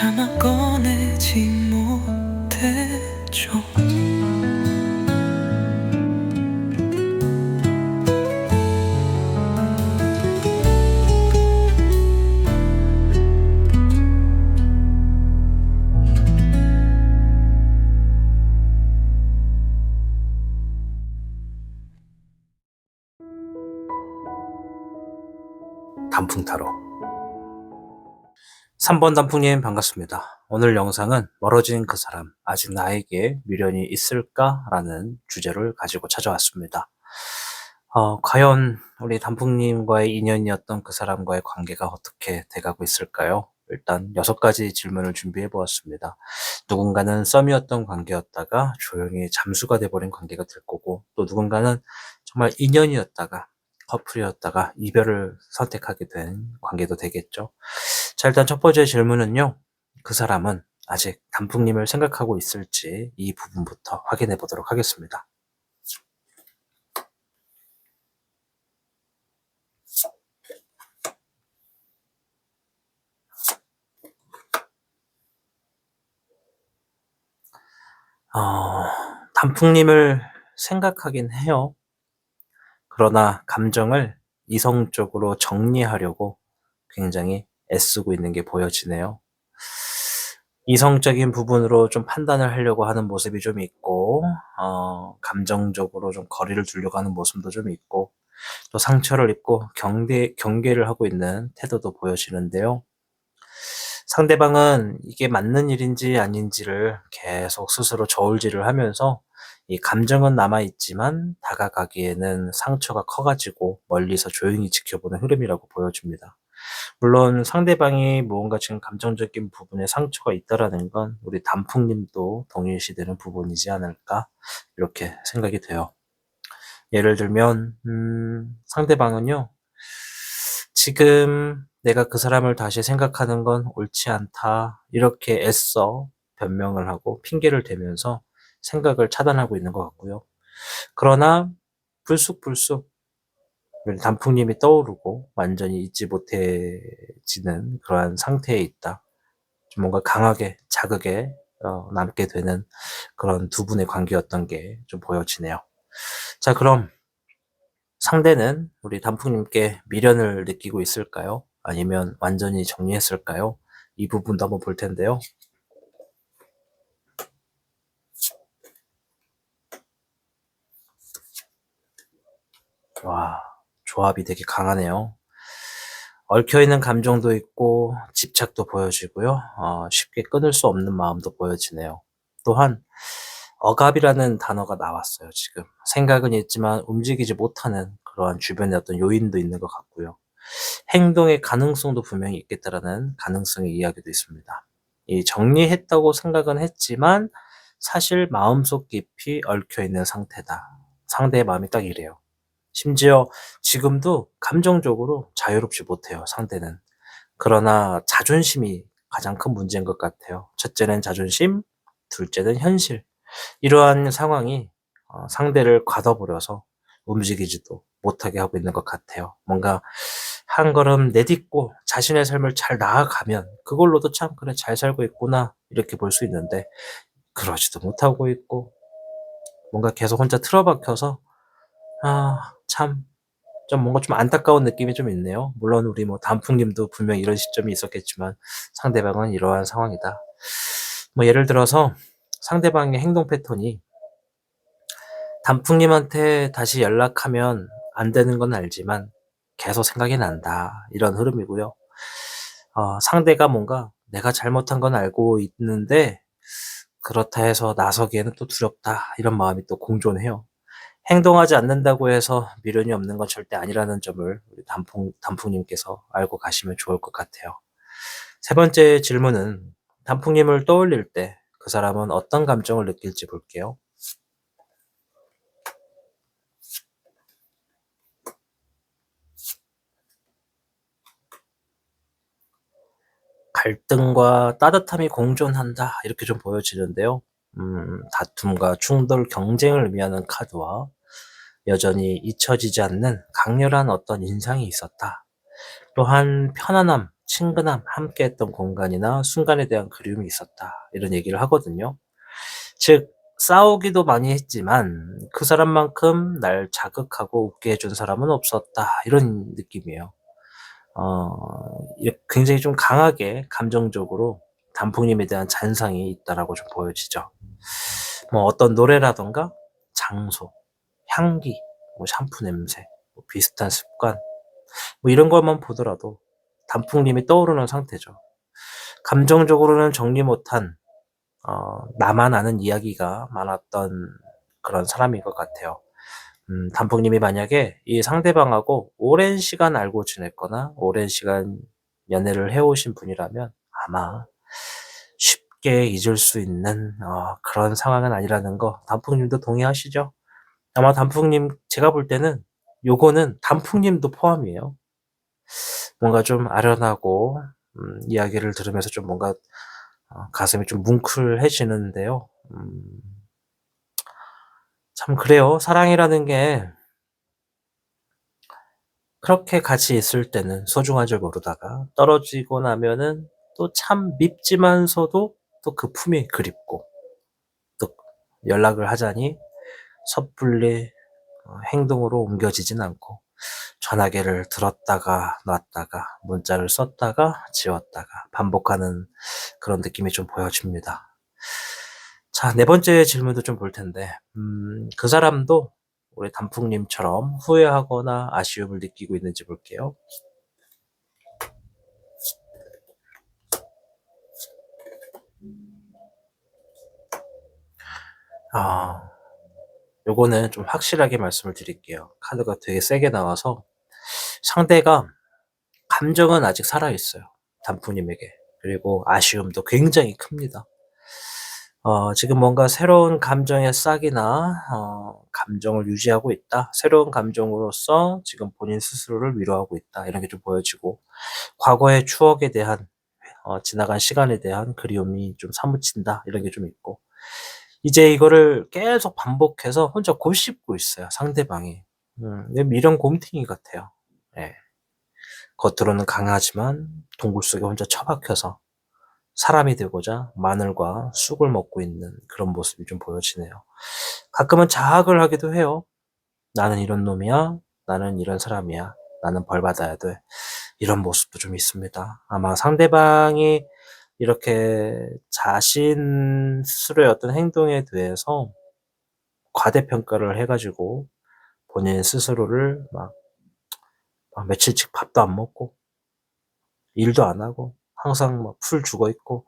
Speaker 2: 차마 꺼내지 못했죠.
Speaker 1: 단풍 타로 3번 단풍님 반갑습니다. 오늘 영상은 멀어진 그 사람 아직 나에게 미련이 있을까? 라는 주제를 가지고 찾아왔습니다. 과연 우리 단풍님과의 인연이었던 그 사람과의 관계가 어떻게 돼가고 있을까요? 일단 6가지 질문을 준비해 보았습니다. 누군가는 썸이었던 관계였다가 조용히 잠수가 돼버린 관계가 될 거고, 또 누군가는 정말 인연이었다가 커플이었다가 이별을 선택하게 된 관계도 되겠죠. 자, 일단 첫 번째 질문은요. 그 사람은 아직 단풍님을 생각하고 있을지 이 부분부터 확인해 보도록 하겠습니다. 단풍님을 생각하긴 해요. 그러나 감정을 이성적으로 정리하려고 굉장히 애쓰고 있는 게 보여지네요. 이성적인 부분으로 좀 판단을 하려고 하는 모습이 좀 있고, 감정적으로 좀 거리를 두려고 하는 모습도 좀 있고, 또 상처를 입고 경계를 하고 있는 태도도 보여지는데요. 상대방은 이게 맞는 일인지 아닌지를 계속 스스로 저울질을 하면서 이 감정은 남아있지만 다가가기에는 상처가 커가지고 멀리서 조용히 지켜보는 흐름이라고 보여집니다. 물론 상대방이 무언가 지금 감정적인 부분에 상처가 있다라는 건 우리 단풍님도 동일시되는 부분이지 않을까 이렇게 생각이 돼요. 예를 들면 상대방은요. 지금 내가 그 사람을 다시 생각하는 건 옳지 않다. 이렇게 애써 변명을 하고 핑계를 대면서 생각을 차단하고 있는 것 같고요. 그러나 불쑥불쑥 단풍님이 떠오르고 완전히 잊지 못해지는 그러한 상태에 있다. 좀 뭔가 강하게 자극에 남게 되는 그런 두 분의 관계였던 게 좀 보여지네요. 자, 그럼 상대는 우리 단풍님께 미련을 느끼고 있을까요? 아니면 완전히 정리했을까요? 이 부분도 한번 볼 텐데요. 와, 조합이 되게 강하네요. 얽혀있는 감정도 있고 집착도 보여지고요. 쉽게 끊을 수 없는 마음도 보여지네요. 또한 억압이라는 단어가 나왔어요. 지금 생각은 있지만 움직이지 못하는 그러한 주변의 어떤 요인도 있는 것 같고요. 행동의 가능성도 분명히 있겠다라는 가능성의 이야기도 있습니다. 이 정리했다고 생각은 했지만 사실 마음속 깊이 얽혀있는 상태다. 상대의 마음이 딱 이래요. 심지어 지금도 감정적으로 자유롭지 못해요, 상대는. 그러나 자존심이 가장 큰 문제인 것 같아요. 첫째는 자존심, 둘째는 현실. 이러한 상황이 상대를 가둬버려서 움직이지도 못하게 하고 있는 것 같아요. 뭔가 한 걸음 내딛고 자신의 삶을 잘 나아가면 그걸로도 참 그래 잘 살고 있구나 이렇게 볼 수 있는데 그러지도 못하고 있고 뭔가 계속 혼자 틀어박혀서 참 좀 뭔가 좀 안타까운 느낌이 좀 있네요. 물론 우리 뭐 단풍님도 분명 이런 시점이 있었겠지만 상대방은 이러한 상황이다. 뭐 예를 들어서 상대방의 행동 패턴이 단풍님한테 다시 연락하면 안 되는 건 알지만 계속 생각이 난다. 이런 흐름이고요. 상대가 뭔가 내가 잘못한 건 알고 있는데 그렇다 해서 나서기에는 또 두렵다. 이런 마음이 또 공존해요. 행동하지 않는다고 해서 미련이 없는 건 절대 아니라는 점을 우리 단풍님께서 알고 가시면 좋을 것 같아요. 세 번째 질문은 단풍님을 떠올릴 때 그 사람은 어떤 감정을 느낄지 볼게요. 갈등과 따뜻함이 공존한다 이렇게 좀 보여지는데요. 다툼과 충돌, 경쟁을 의미하는 카드와 여전히 잊혀지지 않는 강렬한 어떤 인상이 있었다. 또한 편안함, 친근함, 함께했던 공간이나 순간에 대한 그리움이 있었다. 이런 얘기를 하거든요. 즉 싸우기도 많이 했지만 그 사람만큼 날 자극하고 웃게 해준 사람은 없었다. 이런 느낌이에요. 굉장히 좀 강하게 감정적으로 단풍님에 대한 잔상이 있다라고 좀 보여지죠. 뭐 어떤 노래라든가 장소, 향기, 뭐 샴푸 냄새, 뭐 비슷한 습관, 뭐 이런 것만 보더라도 단풍님이 떠오르는 상태죠. 감정적으로는 정리 못한 나만 아는 이야기가 많았던 그런 사람인 것 같아요. 단풍님이 만약에 이 상대방하고 오랜 시간 알고 지냈거나 오랜 시간 연애를 해오신 분이라면 아마 쉽게 잊을 수 있는 그런 상황은 아니라는 거 단풍님도 동의하시죠? 아마 단풍님 제가 볼 때는 요거는 단풍님도 포함이에요. 뭔가 좀 아련하고 이야기를 들으면서 좀 뭔가 가슴이 좀 뭉클해지는데요. 참 그래요. 사랑이라는 게 그렇게 같이 있을 때는 소중한 줄 모르다가 떨어지고 나면은 또 참 밉지만서도 또 그 품이 그립고 또 연락을 하자니 섣불리 행동으로 옮겨지진 않고 전화기를 들었다가 놨다가 문자를 썼다가 지웠다가 반복하는 그런 느낌이 좀 보여집니다. 자, 네 번째 질문도 좀 볼 텐데, 그 사람도 우리 단풍님처럼 후회하거나 아쉬움을 느끼고 있는지 볼게요. 아, 요거는 좀 확실하게 말씀을 드릴게요. 카드가 되게 세게 나와서 상대가 감정은 아직 살아있어요. 단풍님에게. 그리고 아쉬움도 굉장히 큽니다. 지금 뭔가 새로운 감정의 싹이나 감정을 유지하고 있다. 새로운 감정으로서 지금 본인 스스로를 위로하고 있다. 이런 게 좀 보여지고 과거의 추억에 대한 지나간 시간에 대한 그리움이 좀 사무친다. 이런 게 좀 있고 이제 이거를 계속 반복해서 혼자 곱씹고 있어요, 상대방이. 미련 곰탱이 같아요. 예. 겉으로는 강하지만 동굴 속에 혼자 처박혀서 사람이 되고자 마늘과 쑥을 먹고 있는 그런 모습이 좀 보여지네요. 가끔은 자학을 하기도 해요. 나는 이런 놈이야. 나는 이런 사람이야. 나는 벌 받아야 돼. 이런 모습도 좀 있습니다. 아마 상대방이 이렇게 자신 스스로의 어떤 행동에 대해서 과대평가를 해가지고 본인 스스로를 막 며칠씩 밥도 안 먹고 일도 안 하고 항상 막 풀 죽어 있고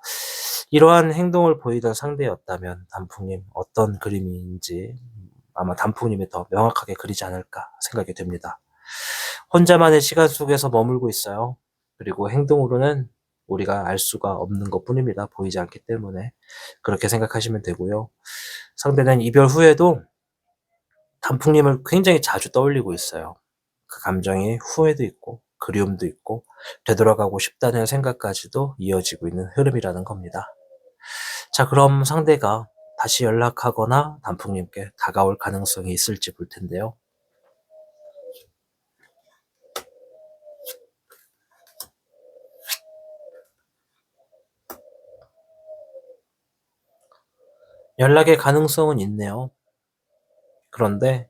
Speaker 1: 이러한 행동을 보이던 상대였다면 단풍님 어떤 그림인지 아마 단풍님이 더 명확하게 그리지 않을까 생각이 됩니다. 혼자만의 시간 속에서 머물고 있어요. 그리고 행동으로는 우리가 알 수가 없는 것뿐입니다. 보이지 않기 때문에 그렇게 생각하시면 되고요. 상대는 이별 후에도 단풍님을 굉장히 자주 떠올리고 있어요. 그 감정이 후회도 있고 그리움도 있고 되돌아가고 싶다는 생각까지도 이어지고 있는 흐름이라는 겁니다. 자, 그럼 상대가 다시 연락하거나 단풍님께 다가올 가능성이 있을지 볼 텐데요. 연락의 가능성은 있네요. 그런데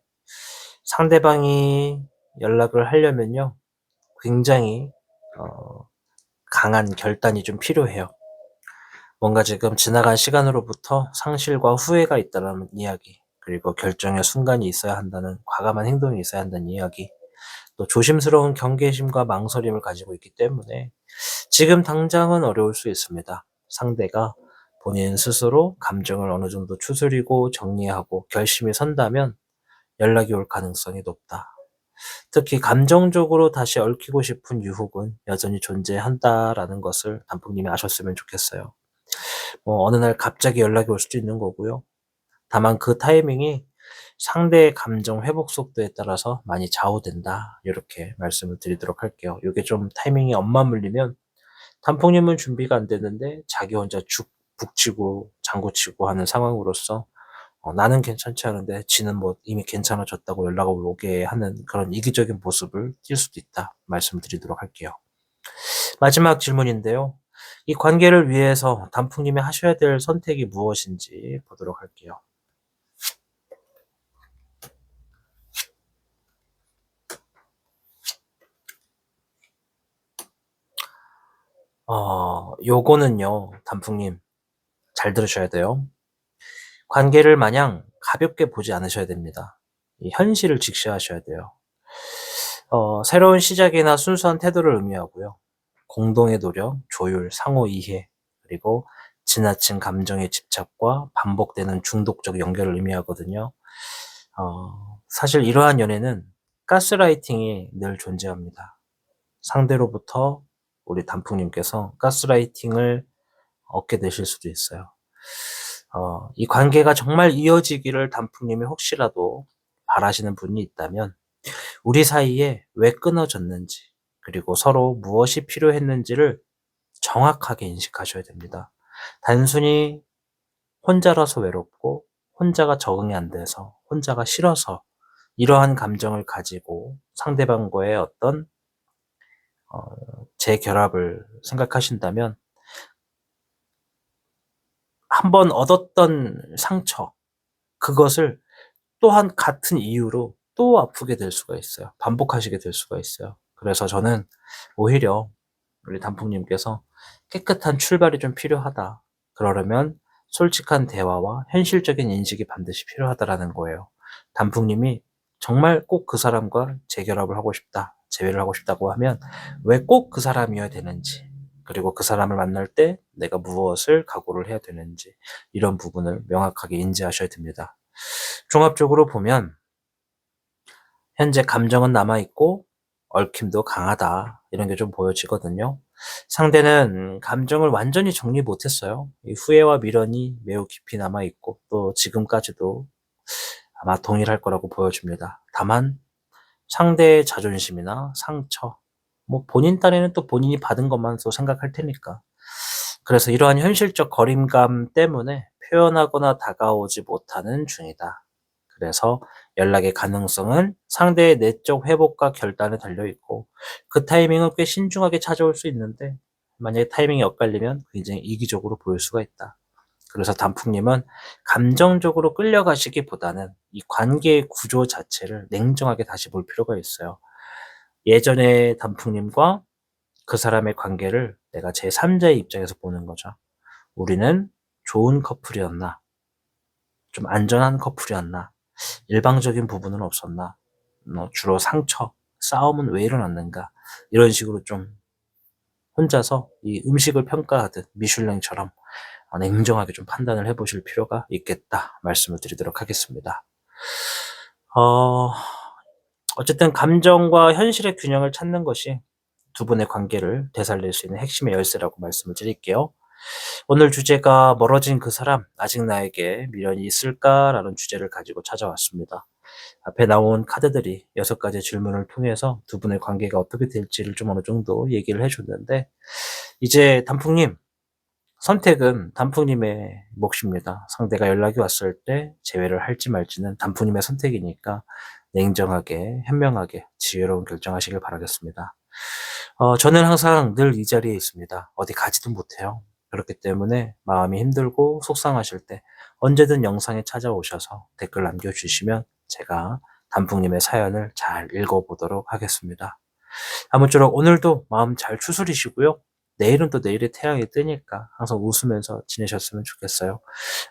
Speaker 1: 상대방이 연락을 하려면요. 굉장히 어, 강한 결단이 좀 필요해요. 뭔가 지금 지나간 시간으로부터 상실과 후회가 있다는 이야기, 그리고 결정의 순간이 있어야 한다는 과감한 행동이 있어야 한다는 이야기, 또 조심스러운 경계심과 망설임을 가지고 있기 때문에 지금 당장은 어려울 수 있습니다. 상대가 본인 스스로 감정을 어느 정도 추스리고 정리하고 결심이 선다면 연락이 올 가능성이 높다. 특히 감정적으로 다시 얽히고 싶은 유혹은 여전히 존재한다라는 것을 단풍님이 아셨으면 좋겠어요. 뭐 어느 날 갑자기 연락이 올 수도 있는 거고요. 다만 그 타이밍이 상대의 감정 회복 속도에 따라서 많이 좌우된다. 이렇게 말씀을 드리도록 할게요. 이게 좀 타이밍이 엇맞물리면 단풍님은 준비가 안 되는데 자기 혼자 북치고 장구치고 하는 상황으로서 나는 괜찮지 않은데 지는 뭐 이미 괜찮아졌다고 연락을 오게 하는 그런 이기적인 모습을 띌 수도 있다. 말씀드리도록 할게요. 마지막 질문인데요. 이 관계를 위해서 단풍님이 하셔야 될 선택이 무엇인지 보도록 할게요. 요거는요, 단풍님, 잘 들으셔야 돼요. 관계를 마냥 가볍게 보지 않으셔야 됩니다. 이 현실을 직시하셔야 돼요. 새로운 시작이나 순수한 태도를 의미하고요. 공동의 노력, 조율, 상호 이해, 그리고 지나친 감정의 집착과 반복되는 중독적 연결을 의미하거든요. 사실 이러한 연애는 가스라이팅이 늘 존재합니다. 상대로부터 우리 단풍님께서 가스라이팅을 얻게 되실 수도 있어요. 이 관계가 정말 이어지기를 단풍님이 혹시라도 바라시는 분이 있다면 우리 사이에 왜 끊어졌는지, 그리고 서로 무엇이 필요했는지를 정확하게 인식하셔야 됩니다. 단순히 혼자라서 외롭고, 혼자가 적응이 안 돼서, 혼자가 싫어서, 이러한 감정을 가지고 상대방과의 어떤 재결합을 생각하신다면, 한번 얻었던 상처, 그것을 또한 같은 이유로 또 아프게 될 수가 있어요. 반복하시게 될 수가 있어요. 그래서 저는 오히려 우리 단풍님께서 깨끗한 출발이 좀 필요하다. 그러려면 솔직한 대화와 현실적인 인식이 반드시 필요하다라는 거예요. 단풍님이 정말 꼭 그 사람과 재결합을 하고 싶다, 재회를 하고 싶다고 하면 왜 꼭 그 사람이어야 되는지, 그리고 그 사람을 만날 때 내가 무엇을 각오를 해야 되는지, 이런 부분을 명확하게 인지하셔야 됩니다. 종합적으로 보면 현재 감정은 남아있고 얽힘도 강하다, 이런 게 좀 보여지거든요. 상대는 감정을 완전히 정리 못했어요. 이 후회와 미련이 매우 깊이 남아있고 또 지금까지도 아마 동일할 거라고 보여집니다. 다만 상대의 자존심이나 상처, 뭐 본인 딴에는 또 본인이 받은 것만 또 생각할 테니까. 그래서 이러한 현실적 거림감 때문에 표현하거나 다가오지 못하는 중이다. 그래서 연락의 가능성은 상대의 내적 회복과 결단에 달려있고, 그 타이밍은 꽤 신중하게 찾아올 수 있는데, 만약에 타이밍이 엇갈리면 굉장히 이기적으로 보일 수가 있다. 그래서 단풍님은 감정적으로 끌려가시기보다는 이 관계의 구조 자체를 냉정하게 다시 볼 필요가 있어요. 예전의 단풍님과 그 사람의 관계를 내가 제3자의 입장에서 보는 거죠. 우리는 좋은 커플이었나? 좀 안전한 커플이었나? 일방적인 부분은 없었나? 주로 상처, 싸움은 왜 일어났는가? 이런 식으로 좀 혼자서 이 음식을 평가하듯 미슐랭처럼 냉정하게 좀 판단을 해보실 필요가 있겠다 말씀을 드리도록 하겠습니다. 어, 어쨌든 감정과 현실의 균형을 찾는 것이 두 분의 관계를 되살릴 수 있는 핵심의 열쇠라고 말씀을 드릴게요. 오늘 주제가 멀어진 그 사람, 아직 나에게 미련이 있을까라는 주제를 가지고 찾아왔습니다. 앞에 나온 카드들이 6가지 질문을 통해서 두 분의 관계가 어떻게 될지를 좀 어느 정도 얘기를 해줬는데, 이제 단풍님, 선택은 단풍님의 몫입니다. 상대가 연락이 왔을 때 재회를 할지 말지는 단풍님의 선택이니까 냉정하게, 현명하게, 지혜로운 결정하시길 바라겠습니다. 저는 항상 늘 이 자리에 있습니다. 어디 가지도 못해요. 그렇기 때문에 마음이 힘들고 속상하실 때 언제든 영상에 찾아오셔서 댓글 남겨주시면 제가 단풍님의 사연을 잘 읽어보도록 하겠습니다. 아무쪼록 오늘도 마음 잘 추스리시고요. 내일은 또 내일의 태양이 뜨니까 항상 웃으면서 지내셨으면 좋겠어요.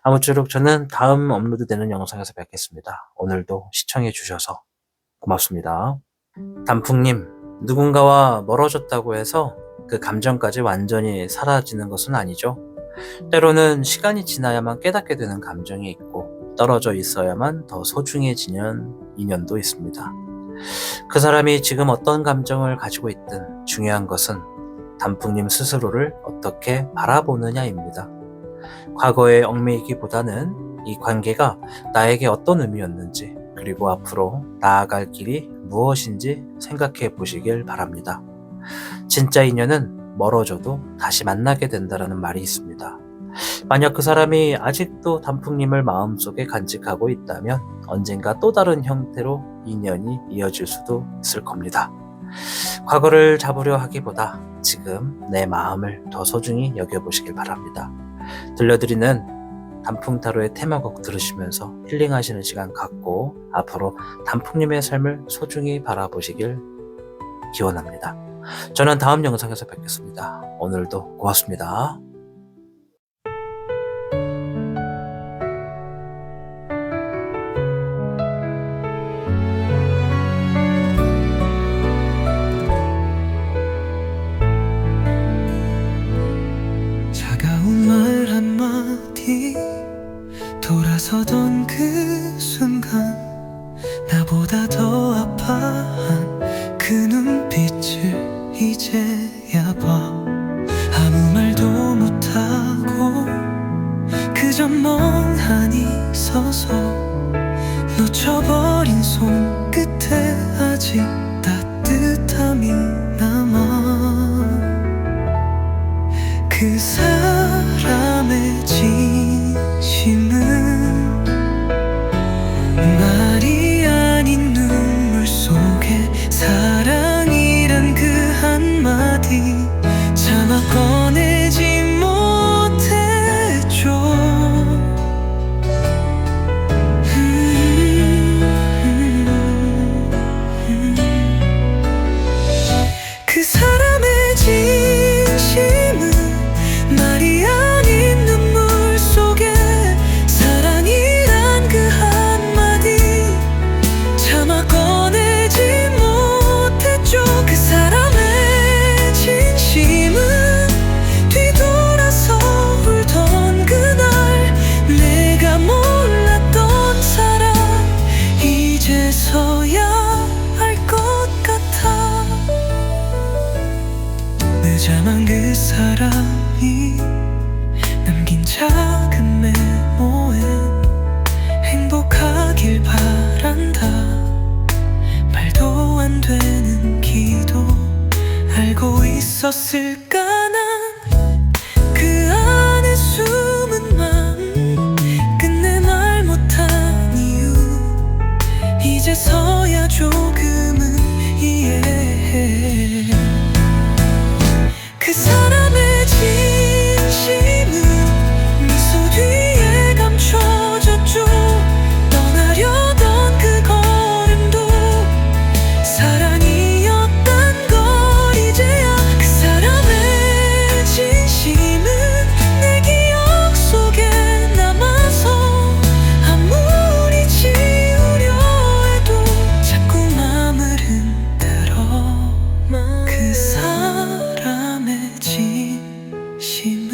Speaker 1: 아무쪼록 저는 다음 업로드되는 영상에서 뵙겠습니다. 오늘도 시청해 주셔서 고맙습니다. 단풍님, 누군가와 멀어졌다고 해서 그 감정까지 완전히 사라지는 것은 아니죠. 때로는 시간이 지나야만 깨닫게 되는 감정이 있고, 떨어져 있어야만 더 소중해지는 인연도 있습니다. 그 사람이 지금 어떤 감정을 가지고 있든 중요한 것은 단풍님 스스로를 어떻게 바라보느냐입니다. 과거에 얽매이기보다는 이 관계가 나에게 어떤 의미였는지, 그리고 앞으로 나아갈 길이 무엇인지 생각해 보시길 바랍니다. 진짜 인연은 멀어져도 다시 만나게 된다는 말이 있습니다. 만약 그 사람이 아직도 단풍님을 마음속에 간직하고 있다면 언젠가 또 다른 형태로 인연이 이어질 수도 있을 겁니다. 과거를 잡으려 하기보다 지금 내 마음을 더 소중히 여겨보시길 바랍니다. 들려드리는 단풍타로의 테마곡 들으시면서 힐링하시는 시간 갖고 앞으로 단풍님의 삶을 소중히 바라보시길 기원합니다. 저는 다음 영상에서 뵙겠습니다. 오늘도 고맙습니다.
Speaker 2: 차가운 말 한마디 돌아서던 그 순간 나보다 더 아파한 그 눈빛을 이제야 봐. 아무 말도 못하고 그저 멍하니 서서 놓쳐버린 손끝에 아직 따뜻함이 남아. 그 사람의 진심은 말이 아닌 눈물 속에 사랑이란 그 한마디 차마 꺼내지 못했죠. 그 사람의 진심은 말이 아닌 눈물 속에 사랑이란 그 한마디 차마 꺼내지 못했죠. 그 사람의 진심은 뒤돌아서 울던 그날 내가 몰랐던 사람 이제서야 알 것 같아. 늦자만 그 사람이 남긴 작은 메모엔 행복하길 바란다 말도 안 되는 기도 알고 있었을까. 난 그 안에 숨은 마음 끝내 말 못한 이유 이제서야 조금은 이해해. 그 사람의 진심은 미소 뒤에 감춰졌죠. 떠나려던 그 걸음도 사랑이었단 걸 이제야. 그 사람의 진심은 내 기억 속에 남아서 아무리 지우려 해도 자꾸 맘을 흔들어. 그 사람의 진심은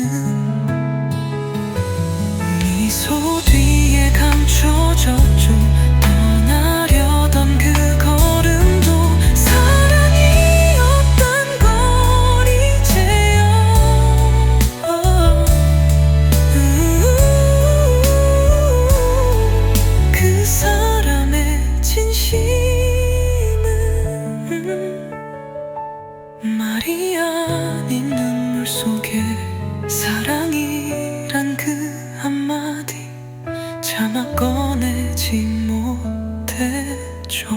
Speaker 2: 미소 뒤에 감춰졌죠. 떠나려던 그 걸음도 사랑이었단 걸 이제야. 그 사람의 진심은 말이 아닌 눈물 속에 사랑이란 그 한마디 차마 꺼내지 못했죠.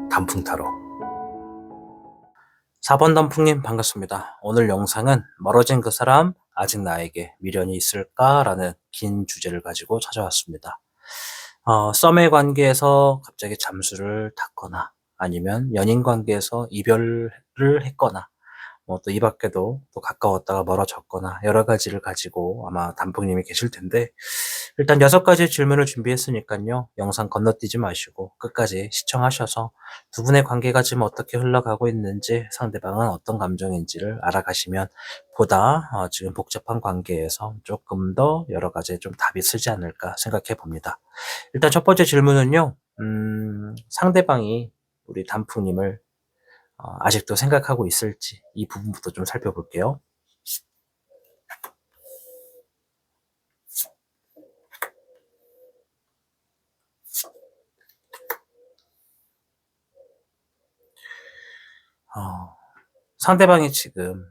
Speaker 1: 단풍타로 4번 단풍님 반갑습니다. 오늘 영상은 멀어진 그 사람 아직 나에게 미련이 있을까? 라는 긴 주제를 가지고 찾아왔습니다. 썸의 관계에서 갑자기 잠수를 탔거나 아니면 연인 관계에서 이별을 했거나 또 이 밖에도 또 가까웠다가 멀어졌거나 여러 가지를 가지고 아마 단풍님이 계실 텐데 일단 6가지 질문을 준비했으니까요. 영상 건너뛰지 마시고 끝까지 시청하셔서 두 분의 관계가 지금 어떻게 흘러가고 있는지 상대방은 어떤 감정인지를 알아가시면 보다 지금 복잡한 관계에서 조금 더 여러 가지 좀 답이 쓰지 않을까 생각해 봅니다. 일단 첫 번째 질문은요. 상대방이 우리 단풍님을 아직도 생각하고 있을지 이 부분부터 좀 살펴볼게요. 어 상대방이 지금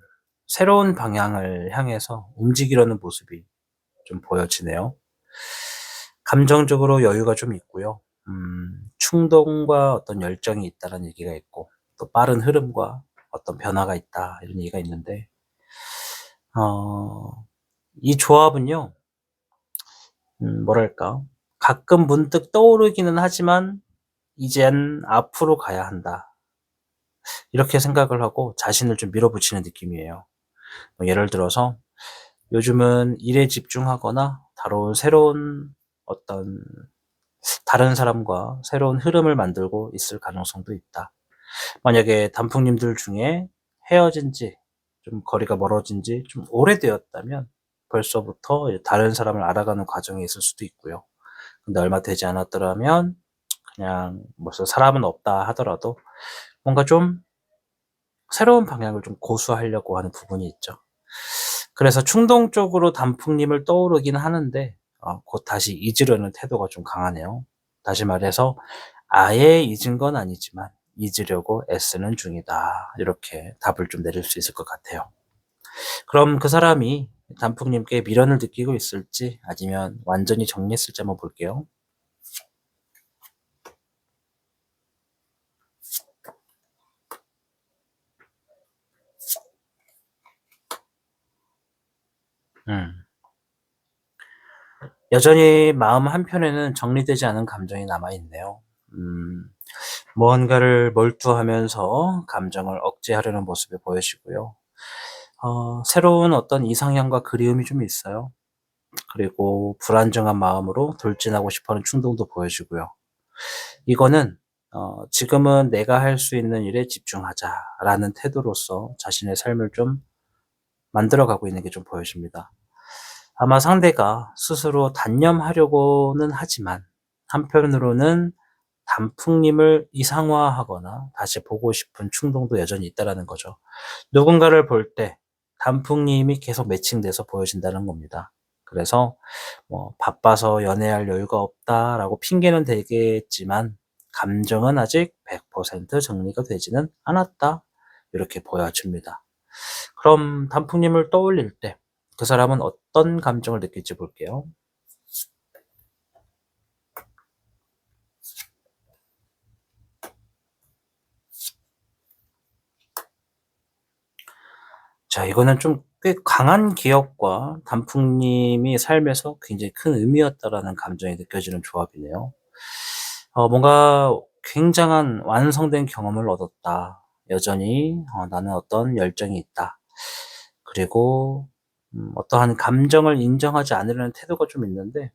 Speaker 1: 새로운 방향을 향해서 움직이려는 모습이 좀 보여지네요. 감정적으로 여유가 좀 있고요. 충동과 어떤 열정이 있다는 얘기가 있고, 또 빠른 흐름과 어떤 변화가 있다, 이런 얘기가 있는데, 어 이 조합은요, 뭐랄까, 가끔 문득 떠오르기는 하지만 '이젠 앞으로 가야 한다.' 이렇게 생각을 하고 자신을 좀 밀어붙이는 느낌이에요. 뭐 예를 들어서 요즘은 일에 집중하거나 다른 새로운 어떤 다른 사람과 새로운 흐름을 만들고 있을 가능성도 있다. 만약에 단풍님들 중에 헤어진 지 좀 거리가 멀어진 지 좀 오래되었다면 벌써부터 이제 다른 사람을 알아가는 과정에 있을 수도 있고요. 근데 얼마 되지 않았더라면 그냥 벌써 사람은 없다 하더라도 뭔가 좀 새로운 방향을 좀 고수하려고 하는 부분이 있죠. 그래서 충동적으로 단풍님을 떠오르긴 하는데 곧 다시 잊으려는 태도가 좀 강하네요. 다시 말해서 아예 잊은 건 아니지만 잊으려고 애쓰는 중이다. 이렇게 답을 좀 내릴 수 있을 것 같아요. 그럼 그 사람이 단풍님께 미련을 느끼고 있을지 아니면 완전히 정리했을지 한번 볼게요. 음. 여전히 마음 한편에는 정리되지 않은 감정이 남아 있네요. 음. 무언가를 몰두하면서 감정을 억제하려는 모습이 보여지고요. 새로운 어떤 이상형과 그리움이 좀 있어요. 그리고 불안정한 마음으로 돌진하고 싶어하는 충동도 보여지고요. 이거는 지금은 내가 할 수 있는 일에 집중하자라는 태도로서 자신의 삶을 좀 만들어가고 있는 게 좀 보여집니다. 아마 상대가 스스로 단념하려고는 하지만 한편으로는 단풍님을 이상화하거나 다시 보고 싶은 충동도 여전히 있다라는 거죠. 누군가를 볼 때 단풍님이 계속 매칭돼서 보여진다는 겁니다. 그래서 뭐 "바빠서 연애할 여유가 없다."라고 핑계는 대겠지만 감정은 아직 100% 정리가 되지는 않았다. 이렇게 보여집니다. 그럼 단풍님을 떠올릴 때 그 사람은 어떤 감정을 느낄지 볼게요. 자, 이거는 좀 꽤 강한 기억과 단풍님이 삶에서 굉장히 큰 의미였다라는 감정이 느껴지는 조합이네요. 뭔가 굉장한 완성된 경험을 얻었다. 여전히 나는 어떤 열정이 있다. 그리고 어떠한 감정을 인정하지 않으려는 태도가 좀 있는데,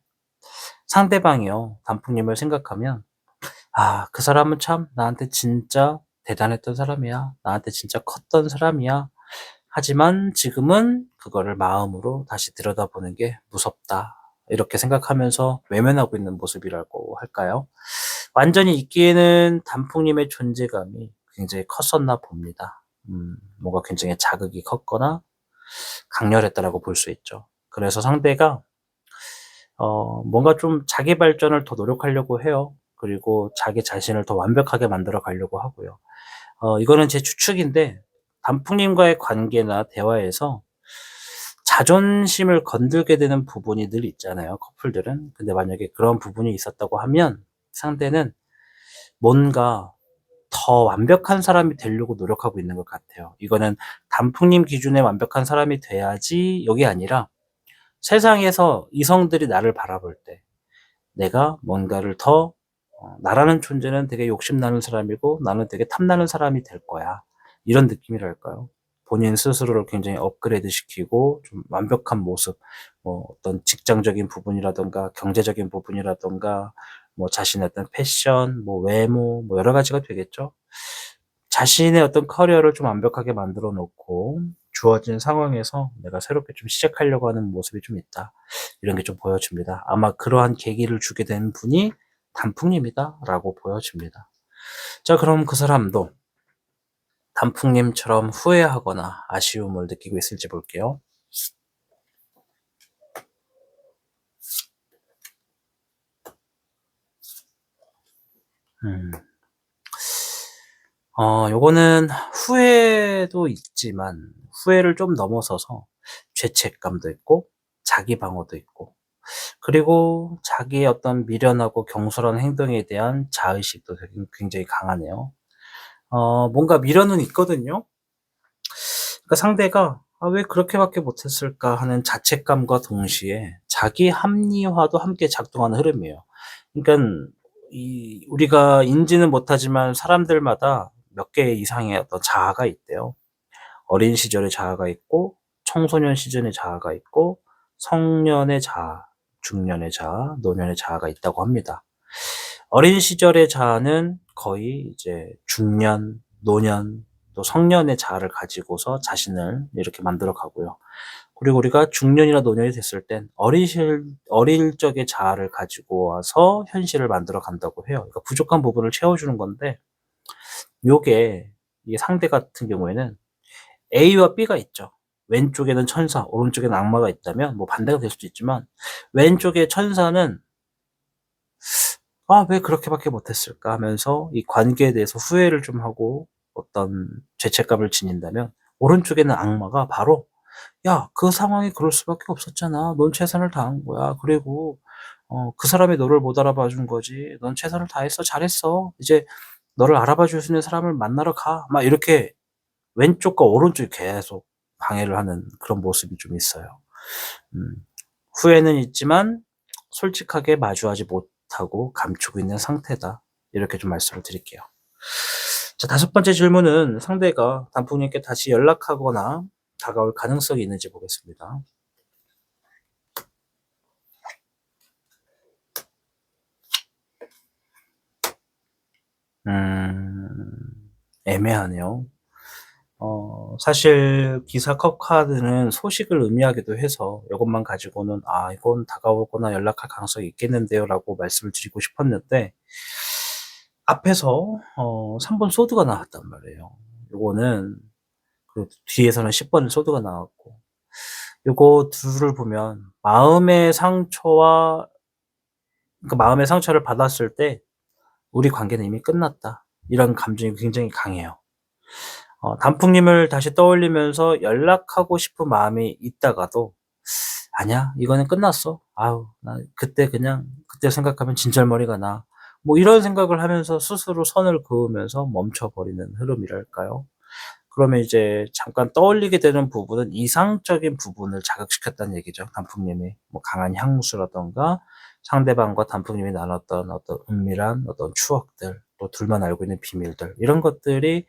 Speaker 1: 상대방이요, 단풍님을 생각하면 '아, 그 사람은 참 나한테 진짜 대단했던 사람이야. 나한테 진짜 컸던 사람이야. 하지만 지금은 그거를 마음으로 다시 들여다보는 게 무섭다.' 이렇게 생각하면서 외면하고 있는 모습이라고 할까요? 완전히 잊기에는 단풍님의 존재감이 굉장히 컸었나 봅니다. 뭔가 굉장히 자극이 컸거나 강렬했다라고 볼 수 있죠. 그래서 상대가 뭔가 좀 자기 발전을 더 노력하려고 해요. 그리고 자기 자신을 더 완벽하게 만들어 가려고 하고요. 이거는 제 추측인데, 단풍님과의 관계나 대화에서 자존심을 건들게 되는 부분이 늘 있잖아요, 커플들은. 근데 만약에 그런 부분이 있었다고 하면 상대는 뭔가 더 완벽한 사람이 되려고 노력하고 있는 것 같아요. 이거는 단풍님 기준에 완벽한 사람이 돼야지 욕이 아니라, 세상에서 이성들이 나를 바라볼 때 내가 뭔가를 더 나라는 존재는 되게 욕심나는 사람이고 나는 되게 탐나는 사람이 될 거야. 이런 느낌이랄까요? 본인 스스로를 굉장히 업그레이드 시키고 좀 완벽한 모습, 뭐 어떤 직장적인 부분이라든가 경제적인 부분이라든가 뭐 자신의 어떤 패션, 뭐 외모, 뭐 여러 가지가 되겠죠. 자신의 어떤 커리어를 좀 완벽하게 만들어 놓고 주어진 상황에서 내가 새롭게 좀 시작하려고 하는 모습이 좀 있다. 이런 게 좀 보여집니다. 아마 그러한 계기를 주게 된 분이 단풍님이다라고 보여집니다. 자, 그럼 그 사람도 단풍님처럼 후회하거나 아쉬움을 느끼고 있을지 볼게요. 음. 요거는 후회도 있지만 후회를 좀 넘어서서 죄책감도 있고 자기 방어도 있고, 그리고 자기의 어떤 미련하고 경솔한 행동에 대한 자의식도 되게 굉장히 강하네요. 뭔가 미련은 있거든요. 그러니까 상대가 '아 왜 그렇게밖에 못했을까.' 하는 자책감과 동시에 자기 합리화도 함께 작동하는 흐름이에요. 그러니깐 이 우리가 인지는 못하지만 사람들마다 몇 개 이상의 어떤 자아가 있대요. 어린 시절의 자아가 있고, 청소년 시절의 자아가 있고, 성년의 자아, 중년의 자아, 노년의 자아가 있다고 합니다. 어린 시절의 자아는 거의 이제 중년, 노년, 또 성년의 자아를 가지고서 자신을 이렇게 만들어 가고요. 그리고 우리가 중년이나 노년이 됐을 땐 어릴 적의 자아를 가지고 와서 현실을 만들어 간다고 해요. 그러니까 부족한 부분을 채워주는 건데, 요게 이게 상대 같은 경우에는 A와 B가 있죠. 왼쪽에는 천사, 오른쪽에는 악마가 있다면 뭐 반대가 될 수도 있지만, 왼쪽의 천사는 '아 왜 그렇게밖에 못했을까.' 하면서 이 관계에 대해서 후회를 좀 하고 어떤 죄책감을 지닌다면, 오른쪽에는 악마가 바로 "야 그 상황이 그럴 수밖에 없었잖아. 넌 최선을 다한 거야. 그리고 그 사람이 너를 못 알아봐 준 거지. 넌 최선을 다했어. 잘했어. 이제 너를 알아봐 줄 수 있는 사람을 만나러 가." 막 이렇게 왼쪽과 오른쪽이 계속 방해를 하는 그런 모습이 좀 있어요. 음. 후회는 있지만 솔직하게 마주하지 못하고 감추고 있는 상태다. 이렇게 좀 말씀을 드릴게요. 자, 다섯 번째 질문은 상대가 단풍님께 다시 연락하거나 다가올 가능성이 있는지 보겠습니다. 애매하네요. 사실 기사 컵 카드는 소식을 의미하기도 해서 요것만 가지고는 '아 이건 다가오거나 연락할 가능성이 있겠는데요.'라고 말씀을 드리고 싶었는데, 앞에서 3번 소드가 나왔단 말이에요. 요거는, 그 뒤에서는 10번 소드가 나왔고, 요거 둘을 보면 마음의 상처와, 그러니까 마음의 상처를 받았을 때 '우리 관계는 이미 끝났다.' 이런 감정이 굉장히 강해요. 단풍님을 다시 떠올리면서 연락하고 싶은 마음이 있다가도 '아니야. 이거는 끝났어. 아우 나 그때 그냥 그때 생각하면 진절머리가 나.' 뭐 이런 생각을 하면서 스스로 선을 그으면서 멈춰 버리는 흐름이랄까요? 그러면 이제 잠깐 떠올리게 되는 부분은 이상적인 부분을 자극시켰다는 얘기죠, 단풍님이. 뭐 강한 향수라든가 상대방과 단풍님이 나눴던 어떤 은밀한 어떤 추억들, 또 둘만 알고 있는 비밀들, 이런 것들이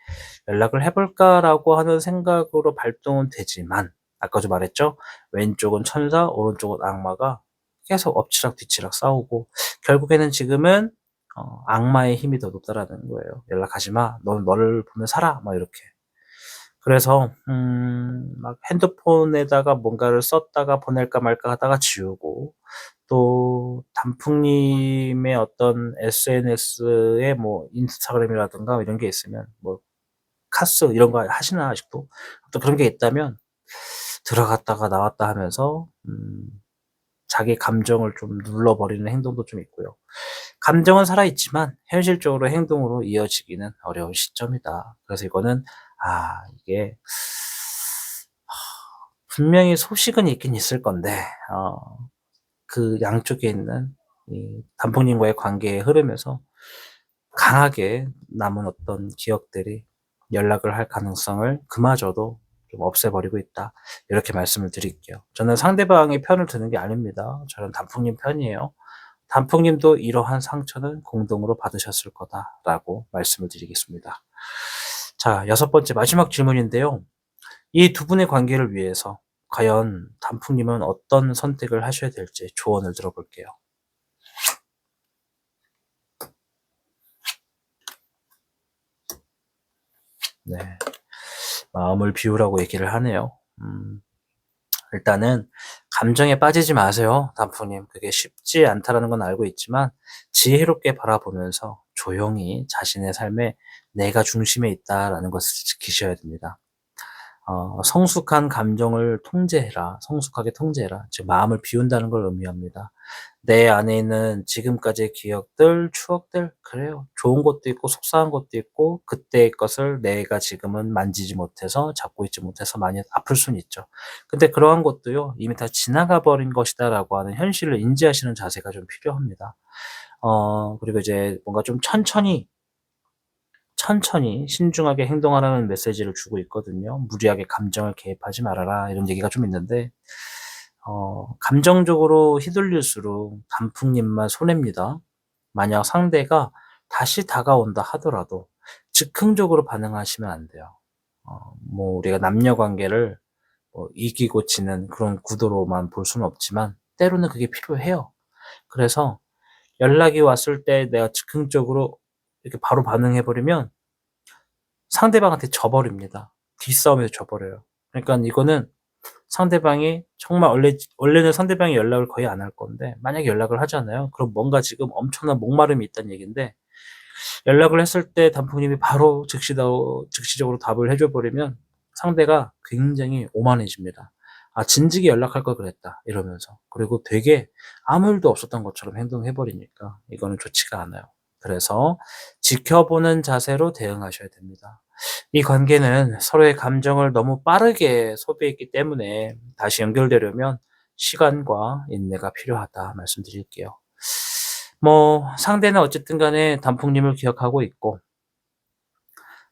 Speaker 1: '연락을 해 볼까.'라고 하는 생각으로 발동은 되지만, 아까도 말했죠. 왼쪽은 천사, 오른쪽은 악마가 계속 엎치락뒤치락 싸우고, 결국에는 지금은 악마의 힘이 더 높다라는 거예요. "연락하지 마. 넌 너를 보며 살아." 막 이렇게. 그래서 막 핸드폰에다가 뭔가를 썼다가 보낼까 말까 하다가 지우고, 또 단풍님의 어떤 SNS에 뭐 인스타그램이라든가 이런 게 있으면 뭐 카스 이런 거 하시나 아직도? 또 그런 게 있다면 들어갔다가 나왔다 하면서 자기 감정을 좀 눌러버리는 행동도 좀 있고요. 감정은 살아있지만 현실적으로 행동으로 이어지기는 어려운 시점이다. 그래서 이거는, 이게 분명히 소식은 있긴 있을 건데, 그 양쪽에 있는 이 단풍님과의 관계의 흐름에서 강하게 남은 어떤 기억들이 연락을 할 가능성을 그마저도 좀 없애버리고 있다. 이렇게 말씀을 드릴게요. 저는 상대방의 편을 드는 게 아닙니다. 저는 단풍님 편이에요. 단풍님도 이러한 상처는 공동으로 받으셨을 거다라고 말씀을 드리겠습니다. 자, 여섯 번째 마지막 질문인데요. 이 두 분의 관계를 위해서 과연 단풍님은 어떤 선택을 하셔야 될지 조언을 들어볼게요. 네. 마음을 비우라고 얘기를 하네요. 일단은 감정에 빠지지 마세요, 단풍님. 그게 쉽지 않다라는 건 알고 있지만 지혜롭게 바라보면서 조용히 자신의 삶에 '내가 중심에 있다.'라는 것을 지키셔야 됩니다. 성숙한 감정을 통제해라. 성숙하게 통제해라. 즉 마음을 비운다는 걸 의미합니다. 내 안에 있는 지금까지의 기억들, 추억들, 그래요. 좋은 것도 있고 속상한 것도 있고 그때의 것을 내가 지금은 만지지 못해서 잡고 있지 못해서 많이 아플 수는 있죠. 근데 그러한 것도요. 이미 다 지나가 버린 것이다라고 하는 현실을 인지하시는 자세가 좀 필요합니다. 그리고 이제 뭔가 좀 천천히 신중하게 행동하라는 메시지를 주고 있거든요. "무리하게 감정을 개입하지 말아라." 이런 얘기가 좀 있는데 감정적으로 휘둘릴수록 단풍님만 손해입니다. 만약 상대가 다시 다가온다 하더라도 즉흥적으로 반응하시면 안 돼요. 뭐 우리가 남녀 관계를 뭐 이기고 지는 그런 구도로만 볼 수는 없지만 때로는 그게 필요해요. 그래서 연락이 왔을 때 내가 즉흥적으로 이렇게 바로 반응해 버리면 상대방한테 져 버립니다. 뒷싸움에서 져 버려요. 그러니깐 이거는 상대방이 정말 원래는 상대방이 연락을 거의 안 할 건데 만약에 연락을 하잖아요. 그럼 뭔가 지금 엄청난 목마름이 있다는 얘긴데 연락을 했을 때 단풍님이 바로 즉시적으로 답을 해줘 버리면 상대가 굉장히 오만해집니다. '아 진즉에 연락할 걸 그랬다.' 이러면서. 그리고 되게 아무 일도 없었던 것처럼 행동해 버리니까 이거는 좋지가 않아요. 그래서 지켜보는 자세로 대응하셔야 됩니다. 이 관계는 서로의 감정을 너무 빠르게 소비했기 때문에 다시 연결되려면 시간과 인내가 필요하다 말씀드릴게요. 뭐 상대는 어쨌든 간에 단풍님을 기억하고 있고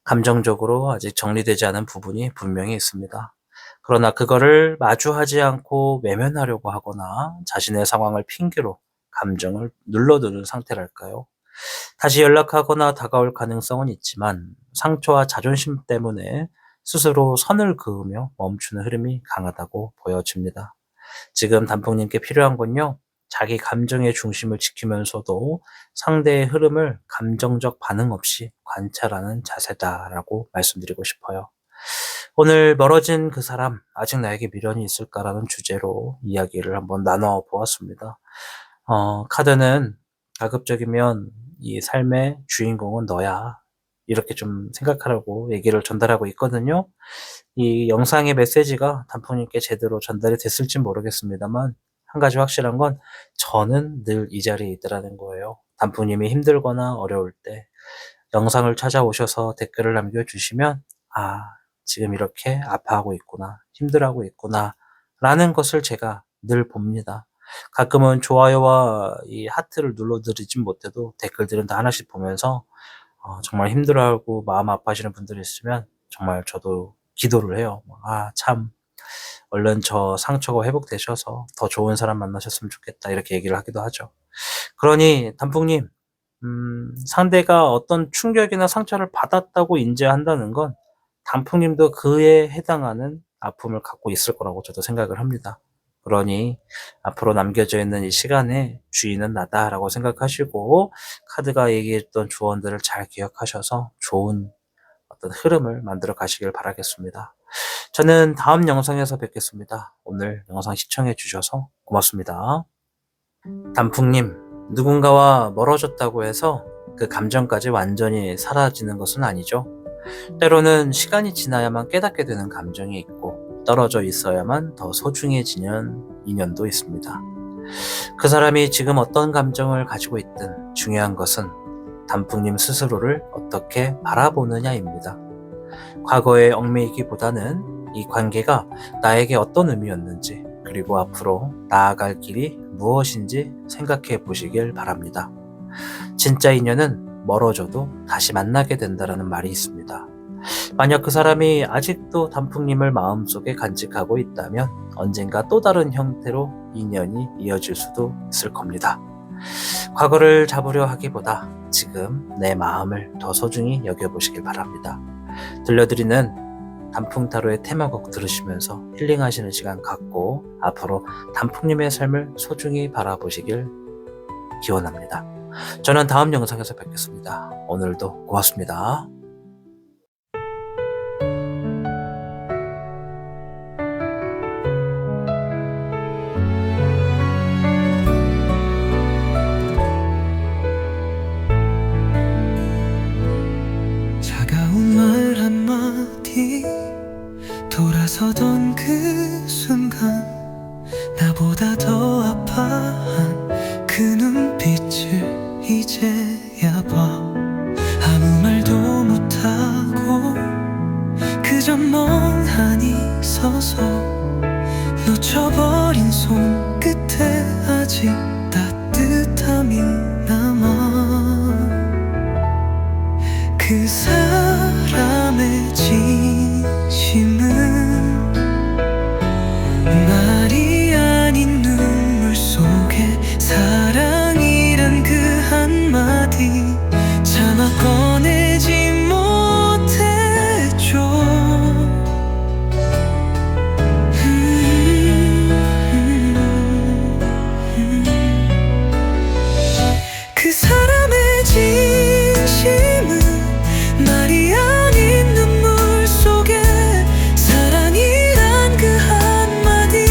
Speaker 1: 감정적으로 아직 정리되지 않은 부분이 분명히 있습니다. 그러나 그거를 마주하지 않고 외면하려고 하거나 자신의 상황을 핑계로 감정을 눌러두는 상태랄까요? 다시 연락하거나 다가올 가능성은 있지만 상처와 자존심 때문에 스스로 선을 그으며 멈추는 흐름이 강하다고 보여집니다. 지금 단풍님께 필요한 건요, 자기 감정의 중심을 지키면서도 상대의 흐름을 감정적 반응 없이 관찰하는 자세다라고 말씀드리고 싶어요. 오늘 멀어진 그 사람, 아직 나에게 미련이 있을까라는 주제로 이야기를 한번 나눠 보았습니다. 카드는 가급적이면 이 삶의 주인공은 너야. 이렇게 좀 생각하라고 얘기를 전달하고 있거든요. 이 영상의 메시지가 단풍님께 제대로 전달이 됐을진 모르겠습니다만, 한 가지 확실한 건 저는 늘 이 자리에 있더라는 거예요. 단풍님이 힘들거나 어려울 때 영상을 찾아오셔서 댓글을 남겨주시면, 아, 지금 이렇게 아파하고 있구나, 힘들어하고 있구나, 라는 것을 제가 늘 봅니다. 가끔은 좋아요와 이 하트를 눌러드리진 못해도 댓글들은 다 하나씩 보면서 정말 힘들어하고 마음 아파하시는 분들이 있으면 정말 저도 기도를 해요. 참 얼른 저 상처가 회복되셔서 더 좋은 사람 만나셨으면 좋겠다 이렇게 얘기를 하기도 하죠. 그러니 단풍님, 상대가 어떤 충격이나 상처를 받았다고 인지한다는 건 단풍님도 그에 해당하는 아픔을 갖고 있을 거라고 저도 생각을 합니다. 그러니 앞으로 남겨져 있는 이 시간에 주인은 나다라고 생각하시고 카드가 얘기했던 조언들을 잘 기억하셔서 좋은 어떤 흐름을 만들어 가시길 바라겠습니다. 저는 다음 영상에서 뵙겠습니다. 오늘 영상 시청해 주셔서 고맙습니다. 단풍님, 누군가와 멀어졌다고 해서 그 감정까지 완전히 사라지는 것은 아니죠. 때로는 시간이 지나야만 깨닫게 되는 감정이 있고 떨어져 있어야만 더 소중해지는 인연도 있습니다. 그 사람이 지금 어떤 감정을 가지고 있든 중요한 것은 단풍님 스스로를 어떻게 바라보느냐입니다. 과거에 얽매이기보다는 이 관계가 나에게 어떤 의미였는지 그리고 앞으로 나아갈 길이 무엇인지 생각해 보시길 바랍니다. 진짜 인연은 멀어져도 다시 만나게 된다는 말이 있습니다. 만약 그 사람이 아직도 단풍님을 마음속에 간직하고 있다면 언젠가 또 다른 형태로 인연이 이어질 수도 있을 겁니다. 과거를 잡으려 하기보다 지금 내 마음을 더 소중히 여겨보시길 바랍니다. 들려드리는 단풍타로의 테마곡 들으시면서 힐링하시는 시간 갖고 앞으로 단풍님의 삶을 소중히 바라보시길 기원합니다. 저는 다음 영상에서 뵙겠습니다. 오늘도 고맙습니다.
Speaker 2: 차가운 말 한마디 돌아서던 그 순간 나보다 더 아파한 그 눈빛을 이제야 봐. 아무 말도 못하고 그저 멍하니 서서 놓쳐버린 손끝에 아직 따뜻함이 남아. 그 사람의 진심은 말이 아닌 눈물 속에 사랑이란 그 한마디 차마 꺼내지 못했죠. 그 사람의 진심은 말이 아닌 눈물 속에 사랑이란 그 한마디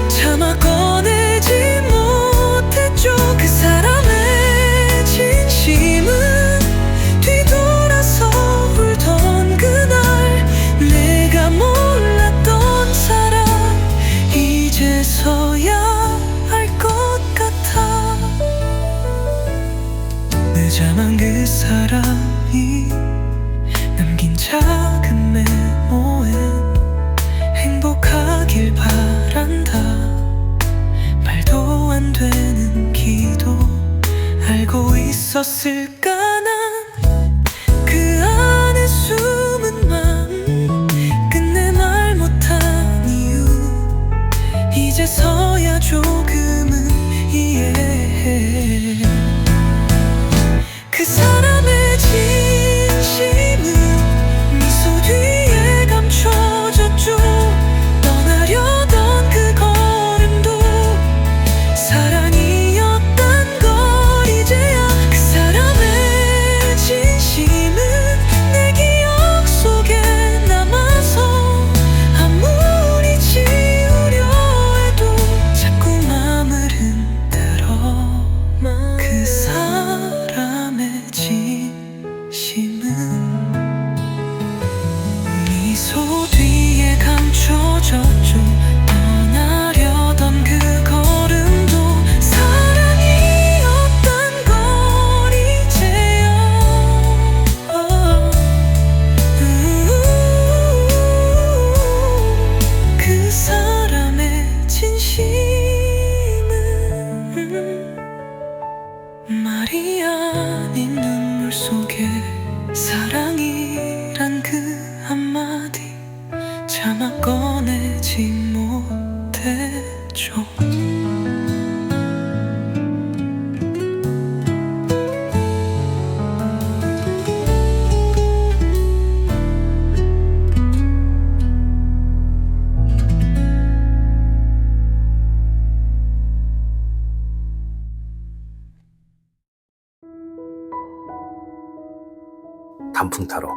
Speaker 2: 차마 꺼내지 못했죠. 그 사람의 진심은 뒤돌아서 울던 그날 내가 몰랐던 사람 이제서야 알 것 같아. 늦자만 그 사람이 남긴 작은 메모엔 행복하길 바란다 말도 안 되는 기도 알고 있었을까. 난 그 안에 숨은 마음 끝내 말 못한 이유 이제서야 조금은 이해해. 그 사람의 진심은 미소 뒤에 감춰졌죠. 떠나려던 그 걸음도 사랑이었단 걸 이제야. 그 사람의 진심은 내 기억 속에 남아서 아무리 지우려 해도 자꾸 맘을 흔들어. 그 사람의 진심은 미소 뒤에 감춰졌죠. 떠나려던 그 걸음도 사랑이었단 걸 이제야. 그 사람의 진심은 말이 아닌 눈물 속에 사랑이란 그 한마디 차마 꺼내지 못했죠.
Speaker 1: 단풍 타러